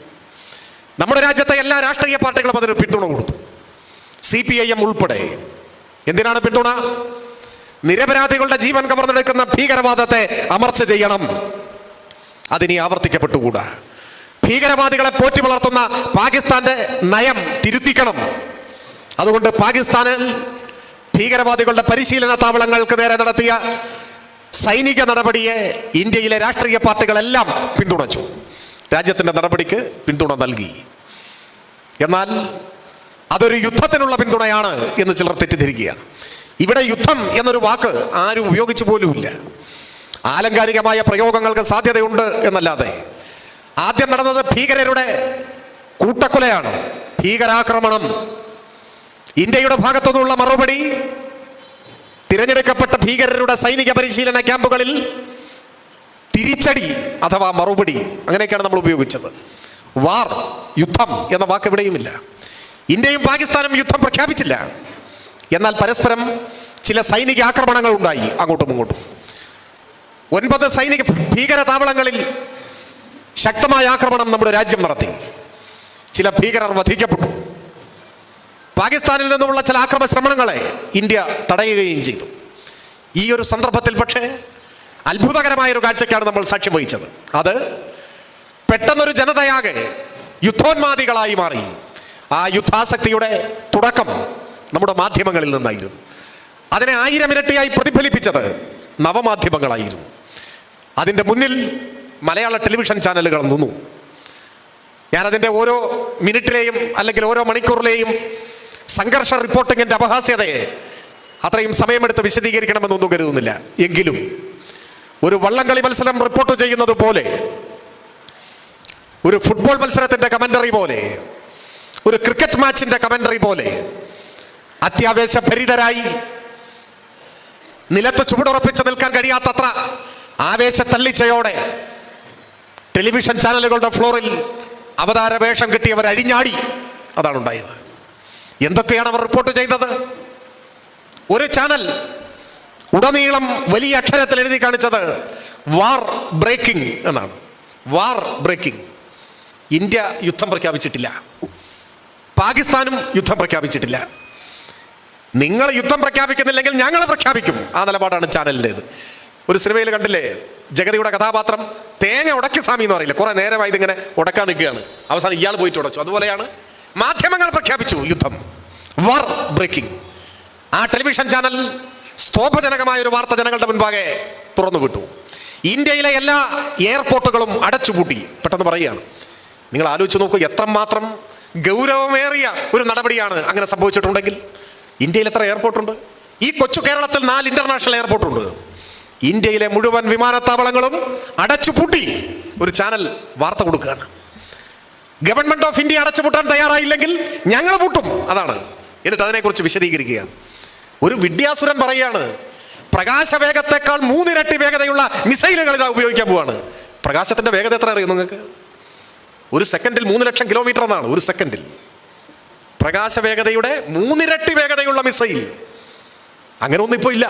നമ്മുടെ രാജ്യത്തെ എല്ലാ രാഷ്ട്രീയ പാർട്ടികളും അതിന് പിന്തുണ കൊടുത്തു, CPIM ഉൾപ്പെടെ. എന്തിനാണ് പിന്തുണ? നിരപരാധികളുടെ ജീവൻ കവർന്നെടുക്കുന്ന ഭീകരവാദത്തെ അമർച്ച ചെയ്യണം. അതിനി ആവർത്തിക്കപ്പെട്ടുകൂടാ. ഭീകരവാദികളെ പോറ്റി വളർത്തുന്ന പാകിസ്ഥാന്റെ നയം തിരുത്തിക്കണം. അതുകൊണ്ട് പാകിസ്ഥാനിൽ ഭീകരവാദികളുടെ പരിശീലന താവളങ്ങൾക്ക് നേരെ നടത്തിയ സൈനിക നടപടിയെ ഇന്ത്യയിലെ രാഷ്ട്രീയ പാർട്ടികളെല്ലാം പിന്തുണച്ചു. രാജ്യത്തിന്റെ നടപടിക്ക് പിന്തുണ നൽകി. എന്നാൽ അതൊരു യുദ്ധത്തിനുള്ള പിന്തുണയാണ് എന്ന് ചിലർ തെറ്റിദ്ധരിക്കുകയാണ്. ഇവിടെ യുദ്ധം എന്നൊരു വാക്ക് ആരും ഉപയോഗിച്ചു പോലുമില്ല. ആലങ്കാരികമായ പ്രയോഗങ്ങൾക്ക് സാധ്യതയുണ്ട് എന്നല്ലാതെ. ആദ്യം നടന്നത് ഭീകരരുടെ കൂട്ടക്കൊലയാണ്, ഭീകരാക്രമണം. ഇന്ത്യയുടെ ഭാഗത്തുനിന്നുള്ള മറുപടി തിരഞ്ഞെടുക്കപ്പെട്ട ഭീകരരുടെ സൈനിക പരിശീലന ക്യാമ്പുകളിൽ തിരിച്ചടി അഥവാ മറുപടി, അങ്ങനെയൊക്കെയാണ് നമ്മൾ ഉപയോഗിച്ചത്. വാർ, യുദ്ധം എന്ന വാക്ക് എവിടെയുമില്ല. ഇന്ത്യയും പാകിസ്ഥാനും യുദ്ധം പ്രഖ്യാപിച്ചില്ല. എന്നാൽ പരസ്പരം ചില സൈനിക ആക്രമണങ്ങൾ ഉണ്ടായി അങ്ങോട്ടും ഇങ്ങോട്ടും. 9 സൈനിക ഭീകര താവളങ്ങളിൽ ശക്തമായ ആക്രമണം നമ്മുടെ രാജ്യം നടത്തി. ചില ഭീകരർ വധിക്കപ്പെട്ടു. പാകിസ്ഥാനിൽ നിന്നുമുള്ള ചില ആക്രമണ ശ്രമങ്ങളെ ഇന്ത്യ തടയുകയും ചെയ്തു. ഈ ഒരു സന്ദർഭത്തിൽ പക്ഷേ അത്ഭുതകരമായൊരു കാഴ്ചയ്ക്കാണ് നമ്മൾ സാക്ഷ്യം വഹിച്ചത്. അത് പെട്ടെന്നൊരു ജനതയാകെ യുദ്ധോന്മാദികളായി മാറി. ആ യുദ്ധാസക്തിയുടെ തുടക്കം നമ്മുടെ മാധ്യമങ്ങളിൽ നിന്നായിരുന്നു. അതിനെ 1000 ഇരട്ടിയായി പ്രതിഫലിപ്പിച്ചത് നവമാധ്യമങ്ങളായിരുന്നു. അതിൻ്റെ മുന്നിൽ മലയാള ടെലിവിഷൻ ചാനലുകൾ നിന്നു. ഞാനതിൻ്റെ ഓരോ മിനിറ്റിലെയും അല്ലെങ്കിൽ ഓരോ മണിക്കൂറിലെയും സംഘർഷ റിപ്പോർട്ടിങ്ങിൻ്റെ അപഹാസ്യതയെ അത്രയും സമയമെടുത്ത് വിശദീകരിക്കണമെന്നൊന്നും കരുതുന്നില്ല. എങ്കിലും ഒരു വള്ളംകളി മത്സരം റിപ്പോർട്ട് ചെയ്യുന്നത് പോലെ, ഒരു ഫുട്ബോൾ മത്സരത്തിൻ്റെ കമൻ്ററി പോലെ, ഒരു ക്രിക്കറ്റ് മാച്ചിൻ്റെ കമൻ്ററി പോലെ അത്യാവേശഭരിതരായി നിലത്ത് ചുവടുറപ്പിച്ച് നിൽക്കാൻ കഴിയാത്തത്ര ആവേശത്തള്ളിച്ചയോടെ ടെലിവിഷൻ ചാനലുകളുടെ ഫ്ലോറിൽ അവതാര വേഷം കിട്ടിയവർ അഴിഞ്ഞാടി. അതാണ് ഉണ്ടായത്. എന്തൊക്കെയാണ് അവർ റിപ്പോർട്ട് ചെയ്തത്? ഒരു ചാനൽ ഉടനീളം വലിയ അക്ഷരത്തിൽ എഴുതി കാണിച്ചത് വാർ ബ്രേക്കിംഗ് എന്നാണ്. വാർ ബ്രേക്കിംഗ്. ഇന്ത്യ യുദ്ധം പ്രഖ്യാപിച്ചിട്ടില്ല, പാകിസ്ഥാനും യുദ്ധം പ്രഖ്യാപിച്ചിട്ടില്ല. നിങ്ങൾ യുദ്ധം പ്രഖ്യാപിക്കുന്നില്ലെങ്കിൽ ഞങ്ങൾ പ്രഖ്യാപിക്കും, ആ നിലപാടാണ് ചാനലിൻ്റെത്. ഒരു സിനിമയിൽ കണ്ടില്ലേ, ജഗതിയുടെ കഥാപാത്രം തേങ്ങ ഉടക്കി സ്വാമി എന്ന് പറയില്ല, കുറെ നേരമായി ഇതിങ്ങനെ ഉടക്കാൻ നിൽക്കുകയാണ്, അവസാനം ഇയാൾ പോയിട്ട് ഉടച്ചു. അതുപോലെയാണ് മാധ്യമങ്ങൾ പ്രഖ്യാപിച്ചു യുദ്ധം, വാർ ബ്രേക്കിംഗ്. ആ ടെലിവിഷൻ ചാനൽ സ്തോഭജനകമായ ഒരു വാർത്ത ജനങ്ങളുടെ മുൻപാകെ തുറന്നു വിട്ടു. ഇന്ത്യയിലെ എല്ലാ എയർപോർട്ടുകളും അടച്ചുപൂട്ടി. പെട്ടെന്ന് പറയുകയാണ്. നിങ്ങൾ ആലോചിച്ച് നോക്കൂ, എത്രമാത്രം ഗൗരവമേറിയ ഒരു നടപടിയാണ് അങ്ങനെ സംഭവിച്ചിട്ടുണ്ടെങ്കിൽ. ഇന്ത്യയിൽ എത്ര എയർപോർട്ടുണ്ട്? ഈ കൊച്ചു കേരളത്തിൽ 4 ഇന്റർനാഷണൽ എയർപോർട്ടുണ്ട്. ഇന്ത്യയിലെ മുഴുവൻ വിമാനത്താവളങ്ങളും അടച്ചുപൂട്ടി ഒരു ചാനൽ വാർത്ത കൊടുക്കുകയാണ്. ഗവൺമെന്റ് ഓഫ് ഇന്ത്യ അടച്ചുപൂട്ടാൻ തയ്യാറായില്ലെങ്കിൽ ഞങ്ങൾ പൂട്ടും, അതാണ്. എന്നിട്ട് അതിനെക്കുറിച്ച് വിശദീകരിക്കുകയാണ്. ഒരു വിദ്യാസുരൻ പറയുകയാണ്, പ്രകാശവേഗത്തെക്കാൾ 3 ഇരട്ടി വേഗതയുള്ള മിസൈലുകൾ ഇതാ ഉപയോഗിക്കാൻ പോവാണ്. പ്രകാശത്തിന്റെ വേഗത എത്ര അറിയും നിങ്ങൾക്ക്? ഒരു സെക്കൻഡിൽ 3 ലക്ഷം കിലോമീറ്റർ എന്നാണ്. ഒരു സെക്കൻഡിൽ പ്രകാശവേഗതയുടെ 3 ഇരട്ടി വേഗതയുള്ള മിസൈൽ. അങ്ങനെ ഒന്നും ഇപ്പോൾ ഇല്ല.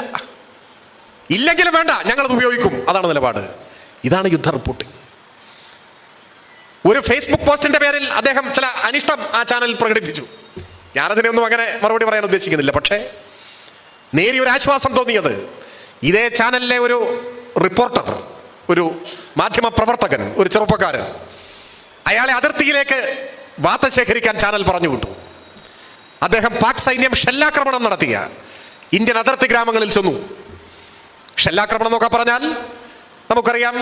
ഇല്ലെങ്കിലും വേണ്ട, ഞങ്ങളത് ഉപയോഗിക്കും, അതാണ് നിലപാട്. ഇതാണ് യുദ്ധ റിപ്പോർട്ടിംഗ്. ഒരു ഫേസ്ബുക്ക് പോസ്റ്റിന്റെ പേരിൽ അദ്ദേഹം ചില അനിഷ്ടം ആ ചാനലിൽ പ്രകടിപ്പിച്ചു. ഞാനതിനൊന്നും അങ്ങനെ മറുപടി പറയാൻ ഉദ്ദേശിക്കുന്നില്ല. പക്ഷേ നേരിയൊരു ആശ്വാസം തോന്നിയത് ഇതേ ചാനലിലെ ഒരു റിപ്പോർട്ടർ, ഒരു മാധ്യമ പ്രവർത്തകൻ, ഒരു ചെറുപ്പക്കാരൻ, അയാളെ അതിർത്തിയിലേക്ക് വാർത്ത ശേഖരിക്കാൻ ചാനൽ പറഞ്ഞു വിട്ടു. അദ്ദേഹം പാക് സൈന്യം ഷെല്ലാക്രമണം നടത്തിയ ഇന്ത്യൻ അതിർത്തി ഗ്രാമങ്ങളിൽ ചെന്നു. ഷെല്ലാക്രമണം എന്നൊക്കെ പറഞ്ഞാൽ നമുക്കറിയാം,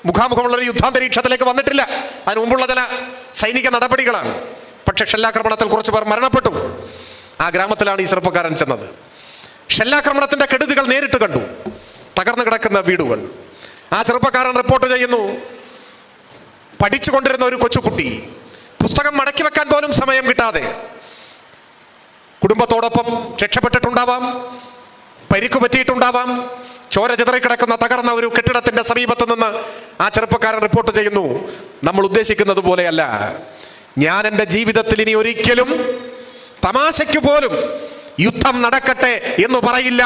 മുഖാമുഖമുള്ളൊരു യുദ്ധാന്തരീക്ഷത്തിലേക്ക് വന്നിട്ടില്ല. അതിന് മുമ്പുള്ള ചില സൈനിക നടപടികളാണ്. പക്ഷെ ഷെല്ലാക്രമണത്തിൽ കുറച്ച് പേർ മരണപ്പെട്ടു. ആ ഗ്രാമത്തിലാണ് ഈ ചെറുപ്പക്കാരൻ ചെന്നത്. ഷെല്ലാക്രമണത്തിന്റെ കെടുതികൾ നേരിട്ട് കണ്ടു. തകർന്നു കിടക്കുന്ന വീടുകൾ. ആ ചെറുപ്പക്കാരൻ റിപ്പോർട്ട് ചെയ്യുന്നു, പഠിച്ചുകൊണ്ടിരുന്ന ഒരു കൊച്ചുകുട്ടി പുസ്തകം മടക്കി വെക്കാൻ പോലും സമയം കിട്ടാതെ കുടുംബത്തോടൊപ്പം രക്ഷപ്പെട്ടിട്ടുണ്ടാവാം, പരിക്കു പറ്റിയിട്ടുണ്ടാവാം. ചോര ചിതറിക്കിടക്കുന്ന തകർന്ന ഒരു കെട്ടിടത്തിന്റെ സമീപത്ത് നിന്ന് ആ ചെറുപ്പക്കാരൻ റിപ്പോർട്ട് ചെയ്യുന്നു, നമ്മൾ ഉദ്ദേശിക്കുന്നത് പോലെയല്ല, ഞാൻ എൻ്റെ ജീവിതത്തിൽ ഇനി ഒരിക്കലും തമാശയ്ക്ക് പോലും യുദ്ധം നടക്കട്ടെ എന്ന് പറയില്ല.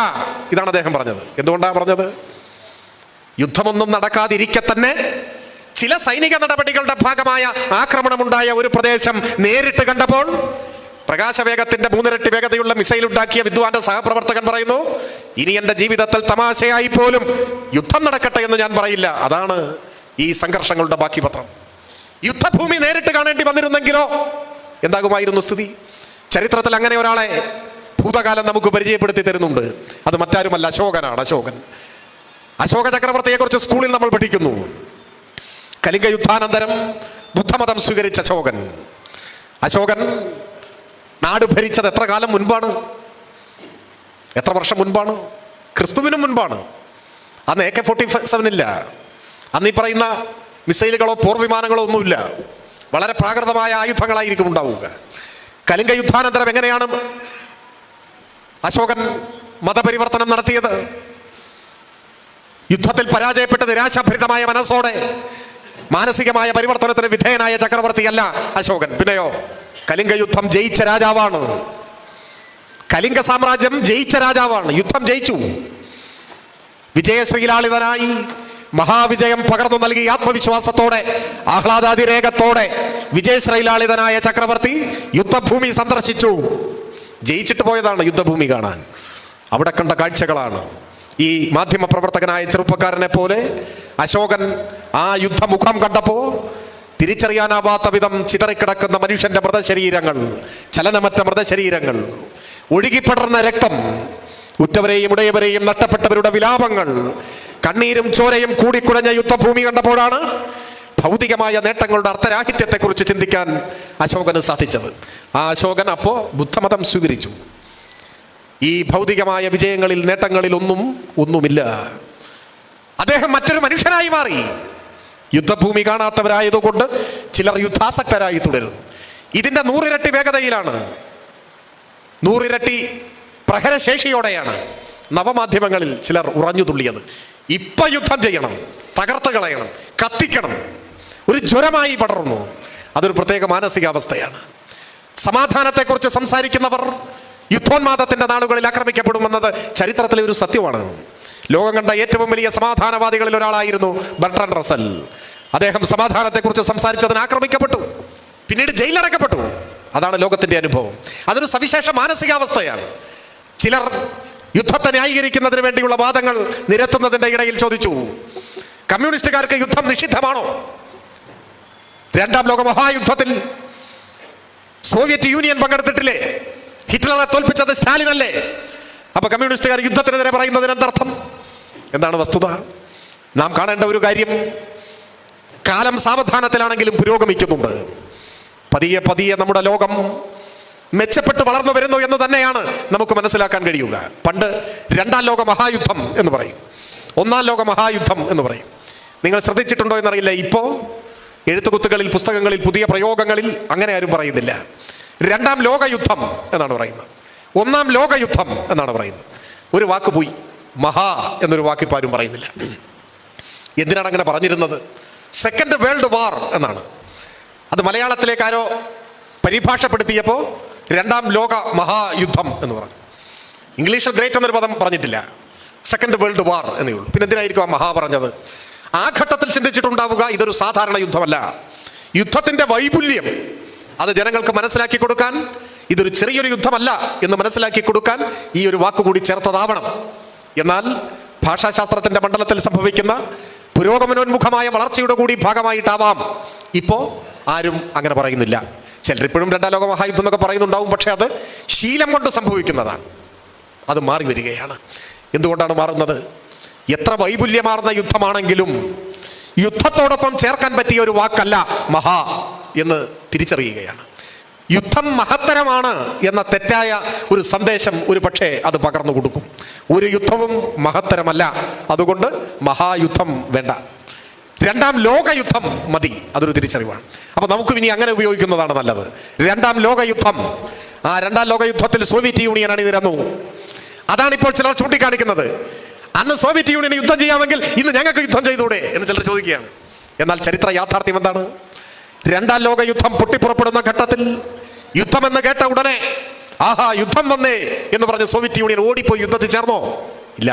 ഇതാണ് അദ്ദേഹം പറഞ്ഞത്. എന്തുകൊണ്ടാണ് പറഞ്ഞത്? യുദ്ധമൊന്നും നടക്കാതിരിക്കെ തന്നെ ചില സൈനിക നടപടികളുടെ ഭാഗമായ ആക്രമണമുണ്ടായ ഒരു പ്രദേശം നേരിട്ട് കണ്ടപ്പോൾ പ്രകാശവേഗത്തിന്റെ 3 ഇരട്ടി വേഗതയുള്ള മിസൈൽ ഉണ്ടാക്കിയ വിദ്വാന്റെ സഹപ്രവർത്തകൻ പറയുന്നു, ഇനി എൻ്റെ ജീവിതത്തിൽ തമാശയായി പോലും യുദ്ധം നടക്കട്ടെ എന്ന് ഞാൻ പറയില്ല. അതാണ് ഈ സംഘർഷങ്ങളുടെ ബാക്കി പത്രം. യുദ്ധഭൂമി നേരിട്ട് കാണേണ്ടി വന്നിരുന്നെങ്കിലോ എന്താകുമായിരുന്നു സ്ഥിതി? ചരിത്രത്തിൽ അങ്ങനെ ഒരാളെ ഭൂതകാലം നമുക്ക് പരിചയപ്പെടുത്തി തരുന്നുണ്ട്. അത് മറ്റാരുമല്ല, അശോകനാണ്. അശോക ചക്രവർത്തിയെക്കുറിച്ച് സ്കൂളിൽ നമ്മൾ പഠിക്കുന്നു. കലിംഗ യുദ്ധാനന്തരം ബുദ്ധമതം സ്വീകരിച്ച അശോകൻ നാട് ഭരിച്ചത് എത്ര കാലം മുൻപാണ്? എത്ര വർഷം മുൻപാണ്? ക്രിസ്തുവിനും മുൻപാണ്. അന്ന് AK-47 ഇല്ല. അന്ന് ഈ പറയുന്ന മിസൈലുകളോ പോർവിമാനങ്ങളോ ഒന്നുമില്ല. വളരെ പ്രാകൃതമായ ആയുധങ്ങളായിരിക്കും ഉണ്ടാവുക. കലിംഗ യുദ്ധാനന്തരം എങ്ങനെയാണ് അശോകൻ മതപരിവർത്തനം നടത്തിയത്? യുദ്ധത്തിൽ പരാജയപ്പെട്ട് നിരാശാഭരിതമായ മനസ്സോടെ മാനസികമായ പരിവർത്തനത്തിന് വിധേയനായ ചക്രവർത്തിയല്ല അശോകൻ. പിന്നെയോ കലിംഗ യുദ്ധം ജയിച്ച രാജാവാണ്. കലിംഗ സാമ്രാജ്യം ജയിച്ച രാജാവാണ്. യുദ്ധം ജയിച്ചു. വിജയശ്രീലാളിതനായി മഹാവിജയം പകർന്നു നൽകി ആത്മവിശ്വാസത്തോടെ ആഹ്ലാദാതിരേകത്തോടെ വിജയശ്രീലാളിതനായ ചക്രവർത്തി യുദ്ധഭൂമി സന്ദർശിച്ചു. ജയിച്ചിട്ട് പോയതാണ് യുദ്ധഭൂമി കാണാൻ. അവിടെ കണ്ട കാഴ്ചകളാണ്. ഈ മാധ്യമപ്രവർത്തകനായ ചെറുപ്പക്കാരനെ പോലെ അശോകൻ ആ യുദ്ധമുഖം കണ്ടപ്പോൾ തിരിച്ചറിയാനാവാത്ത വിധം ചിതറിക്കിടക്കുന്ന മനുഷ്യന്റെ മൃതശരീരങ്ങൾ, ചലനമറ്റ മൃതശരീരങ്ങൾ, ഒഴുകിപ്പടർന്ന രക്തം, ഉറ്റവരെയും ഉടയവരെയും നഷ്ടപ്പെട്ടവരുടെ വിലാപങ്ങൾ, കണ്ണീരും ചോരയും കൂടിക്കുഴഞ്ഞ യുദ്ധഭൂമി കണ്ടപ്പോഴാണ് ഭൗതികമായ നേട്ടങ്ങളുടെ അർത്ഥരാഹിത്യത്തെക്കുറിച്ച് ചിന്തിക്കാൻ അശോകന് സാധിച്ചത്. ആ അശോകൻ അപ്പോൾ ബുദ്ധമതം സ്വീകരിച്ചു. ഈ ഭൗതികമായ വിജയങ്ങളിൽ നേട്ടങ്ങളിൽ ഒന്നുമില്ല. അദ്ദേഹം മറ്റൊരു മനുഷ്യനായി മാറി. യുദ്ധഭൂമി കാണാത്തവരായതുകൊണ്ട് ചിലർ യുദ്ധാസക്തരായി തുടരും. ഇതിൻ്റെ 100 ഇരട്ടി വേഗതയിലാണ്, 100 ഇരട്ടി പ്രഹരശേഷിയോടെയാണ് നവമാധ്യമങ്ങളിൽ ചിലർ ഉറഞ്ഞു തുള്ളിയത്. ഇപ്പൊ യുദ്ധം ചെയ്യണം, തകർത്ത് കളയണം, കത്തിക്കണം, ഒരു ജ്വരമായി പടർന്നു. അതൊരു പ്രത്യേക മാനസികാവസ്ഥയാണ്. സമാധാനത്തെക്കുറിച്ച് സംസാരിക്കുന്നവർ യുദ്ധോന്മാദത്തിന്റെ നാളുകളിൽ ആക്രമിക്കപ്പെടുമെന്നത് ചരിത്രത്തിലെ ഒരു സത്യമാണ്. ലോകം കണ്ട ഏറ്റവും വലിയ സമാധാനവാദികളിൽ ഒരാളായിരുന്നു ബർട്രൻഡ് റസൽ. അദ്ദേഹം സമാധാനത്തെക്കുറിച്ച് സംസാരിച്ചതിന് ആക്രമിക്കപ്പെട്ടു, പിന്നീട് ജയിലടക്കപ്പെട്ടു. അതാണ് ലോകത്തിന്റെ അനുഭവം. അതൊരു സവിശേഷ മാനസികാവസ്ഥയാണ്. ചിലർ യുദ്ധത്തെ ന്യായീകരിക്കുന്നതിന് വേണ്ടിയുള്ള വാദങ്ങൾ നിരത്തുന്നതിന്റെ ഇടയിൽ ചോദിച്ചു, കമ്മ്യൂണിസ്റ്റുകാർക്ക് യുദ്ധം നിഷിദ്ധമാണോ? 2ാം ലോക മഹായുദ്ധത്തിൽ സോവിയറ്റ് യൂണിയൻ പങ്കെടുത്തിട്ടില്ലേ? ഹിറ്റ്ലറെ തോൽപ്പിച്ചത് സ്റ്റാലിൻ അല്ലേ? അപ്പൊ കമ്മ്യൂണിസ്റ്റുകാർ യുദ്ധത്തിനെതിരെ പറയുന്നതിന് എന്തർത്ഥം? എന്താണ് വസ്തുത? നാം കാണേണ്ട ഒരു കാര്യം, കാലം സാവധാനത്തിലാണെങ്കിലും പുരോഗമിക്കുന്നുണ്ട്. പതിയെ പതിയെ നമ്മുടെ ലോകം മെച്ചപ്പെട്ട് വളർന്നു വരുന്നു എന്ന് തന്നെയാണ് നമുക്ക് മനസ്സിലാക്കാൻ കഴിയുക. പണ്ട് 2ാം ലോക മഹായുദ്ധം എന്ന് പറയും, 1ാം ലോക മഹായുദ്ധം എന്ന് പറയും. നിങ്ങൾ ശ്രദ്ധിച്ചിട്ടുണ്ടോ എന്നറിയില്ല, ഇപ്പോൾ എഴുത്തുകുത്തുകളിൽ, പുസ്തകങ്ങളിൽ, പുതിയ പ്രയോഗങ്ങളിൽ അങ്ങനെ ആരും പറയുന്നില്ല. 2ാം ലോകയുദ്ധം എന്നാണ് പറയുന്നത്, 1ാം ലോകയുദ്ധം എന്നാണ് പറയുന്നത്. ഒരു വാക്ക് പോയി, മഹാ എന്നൊരു വാക്ക് ഇപ്പോൾ ആരും പറയുന്നില്ല. എന്തിനാണ് അങ്ങനെ പറഞ്ഞിരുന്നത്? സെക്കൻഡ് വേൾഡ് വാർ എന്നാണ്. അത് മലയാളത്തിലേക്ക് ആരോ പരിഭാഷപ്പെടുത്തിയപ്പോൾ 2ാം ലോക മഹായുദ്ധം എന്ന് പറഞ്ഞു. ഇംഗ്ലീഷിൽ ഗ്രേറ്റ് എന്നൊരു പദം പറഞ്ഞിട്ടില്ല, സെക്കൻഡ് വേൾഡ് വാർ എന്നേ ഉള്ളൂ. പിന്നെ എന്തിനായിരിക്കും ആ മഹാ പറഞ്ഞത്? ആ ഘട്ടത്തിൽ ചിന്തിച്ചിട്ടുണ്ടാവുക, ഇതൊരു സാധാരണ യുദ്ധമല്ല. യുദ്ധത്തിന്റെ വൈപുല്യം അത് ജനങ്ങൾക്ക് മനസ്സിലാക്കി കൊടുക്കാൻ, ഇതൊരു ചെറിയൊരു യുദ്ധമല്ല എന്ന് മനസ്സിലാക്കി കൊടുക്കാൻ ഈ ഒരു വാക്കുകൂടി ചേർത്തതാവണം. എന്നാൽ ഭാഷാശാസ്ത്രത്തിന്റെ മണ്ഡലത്തിൽ സംഭവിക്കുന്ന പുരോഗമനോന്മുഖമായ വളർച്ചയുടെ കൂടി ഭാഗമായിട്ടാവാം ഇപ്പോൾ ആരും അങ്ങനെ പറയുന്നില്ല. ചിലരിപ്പോഴും 2ാം ലോക മഹായുദ്ധം എന്നൊക്കെ പറയുന്നുണ്ടാവും, പക്ഷെ അത് ശീലം കൊണ്ട് സംഭവിക്കുന്നതാണ്. അത് മാറി വരികയാണ്. എന്തുകൊണ്ടാണ് മാറുന്നത്? എത്ര വൈപുല്യമാർന്ന യുദ്ധമാണെങ്കിലും യുദ്ധത്തോടൊപ്പം ചേർക്കാൻ പറ്റിയ ഒരു വാക്കല്ല മഹാ എന്ന് തിരിച്ചറിയുകയാണ്. യുദ്ധം മഹത്തരമാണ് എന്ന തെറ്റായ ഒരു സന്ദേശം ഒരു പക്ഷേ അത് പകർന്നു കൊടുക്കും. ഒരു യുദ്ധവും മഹത്തരമല്ല, അതുകൊണ്ട് മഹായുദ്ധം വേണ്ട, 2ാം ലോകയുദ്ധം മതി. അതൊരു തിരിച്ചറിവാണ്. അപ്പൊ നമുക്ക് ഇനി അങ്ങനെ ഉപയോഗിക്കുന്നതാണ് നല്ലത്. 2ാം ലോകയുദ്ധം, ആ 2ാം ലോകയുദ്ധത്തിൽ സോവിയറ്റ് യൂണിയൻ അണിനിരന്നു. അതാണിപ്പോൾ ചിലർ ചൂണ്ടിക്കാണിക്കുന്നത്. അന്ന് സോവിയറ്റ് യൂണിയന് യുദ്ധം ചെയ്യാമെങ്കിൽ ഇന്ന് ഞങ്ങൾക്ക് യുദ്ധം ചെയ്തൂടെ എന്ന് ചിലർ ചോദിക്കുകയാണ്. എന്നാൽ ചരിത്ര യാഥാർത്ഥ്യം എന്താണ്? 2ാം ലോകയുദ്ധം പൊട്ടിപ്പുറപ്പെടുന്ന ഘട്ടത്തിൽ യുദ്ധമെന്ന് കേട്ട ഉടനെ ആഹാ യുദ്ധം വന്നേ എന്ന് പറഞ്ഞ് സോവിയറ്റ് യൂണിയൻ ഓടിപ്പോയി യുദ്ധത്തിൽ ചേർന്നോ? ഇല്ല.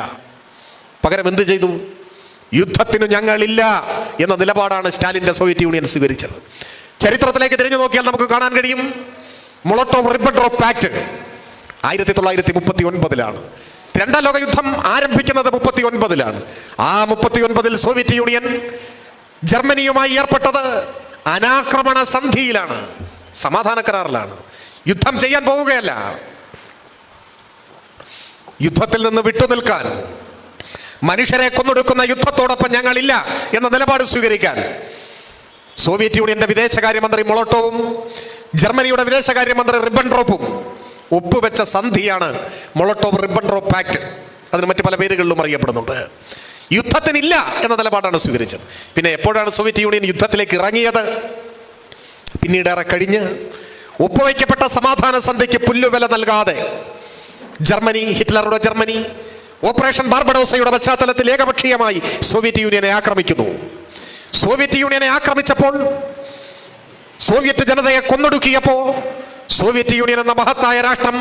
പകരം എന്ത് ചെയ്തു? യുദ്ധത്തിന് ഞങ്ങളില്ല എന്ന നിലപാടാണ് സ്റ്റാലിന്റെ സോവിയറ്റ് യൂണിയൻ സ്വീകരിച്ചത്. ചരിത്രത്തിലേക്ക് തിരിഞ്ഞു നോക്കിയാൽ നമുക്ക് കാണാൻ കഴിയും, മൊളോട്ടോവ് റിബൻട്രോപ്പ് പാക്ട് 1939-ലാണ്. 2ാം ലോകയുദ്ധം ആരംഭിക്കുന്നത് 39-ലാണ്. ആ 39-ൽ സോവിയറ്റ് യൂണിയൻ ജർമ്മനിയുമായി ഏർപ്പെട്ടത് അനാക്രമണ സന്ധിയിലാണ്, സമാധാന കരാറിലാണ്. യുദ്ധം ചെയ്യാൻ പോവുകയല്ല, യുദ്ധത്തിൽ നിന്ന് വിട്ടുനിൽക്കാൻ, മനുഷ്യരെ കൊന്നൊടുക്കുന്ന യുദ്ധത്തോടൊപ്പം ഞങ്ങളില്ല എന്ന നിലപാട് സ്വീകരിക്കാൻ സോവിയറ്റ് യൂണിയന്റെ വിദേശകാര്യമന്ത്രി മൊളോട്ടോവും ജർമ്മനിയുടെ വിദേശകാര്യമന്ത്രി റിബൻട്രോപ്പും ഒപ്പുവെച്ച സന്ധിയാണ് മൊളോട്ടോവ് റിബൻട്രോപ്പ് പാക്ട്. അതിന് മറ്റു പല പേരുകളിലും അറിയപ്പെടുന്നുണ്ട്. യുദ്ധത്തിനില്ല എന്ന നിലപാടാണ് സ്വീകരിച്ചത്. പിന്നെ എപ്പോഴാണ് സോവിയറ്റ് യൂണിയൻ യുദ്ധത്തിലേക്ക് ഇറങ്ങിയത്? പിന്നീടേറെ കഴിഞ്ഞ് ഒപ്പുവയ്ക്കപ്പെട്ട സമാധാന സന്ധിക്ക് പുല്ലുവില നൽകാതെ ജർമ്മനി, ഹിറ്റ്ലറുടെ ജർമ്മനി ഓപ്പറേഷൻ ബാർബഡോസയുടെ പശ്ചാത്തലത്തിൽ ഏകപക്ഷീയമായി സോവിയറ്റ് യൂണിയനെ ആക്രമിക്കുന്നു. സോവിയറ്റ് യൂണിയനെ ആക്രമിച്ചപ്പോൾ, സോവിയറ്റ് ജനതയെ കൊന്നൊടുക്കിയപ്പോൾ, സോവിയറ്റ് യൂണിയൻ എന്ന മഹത്തായ രാഷ്ട്രം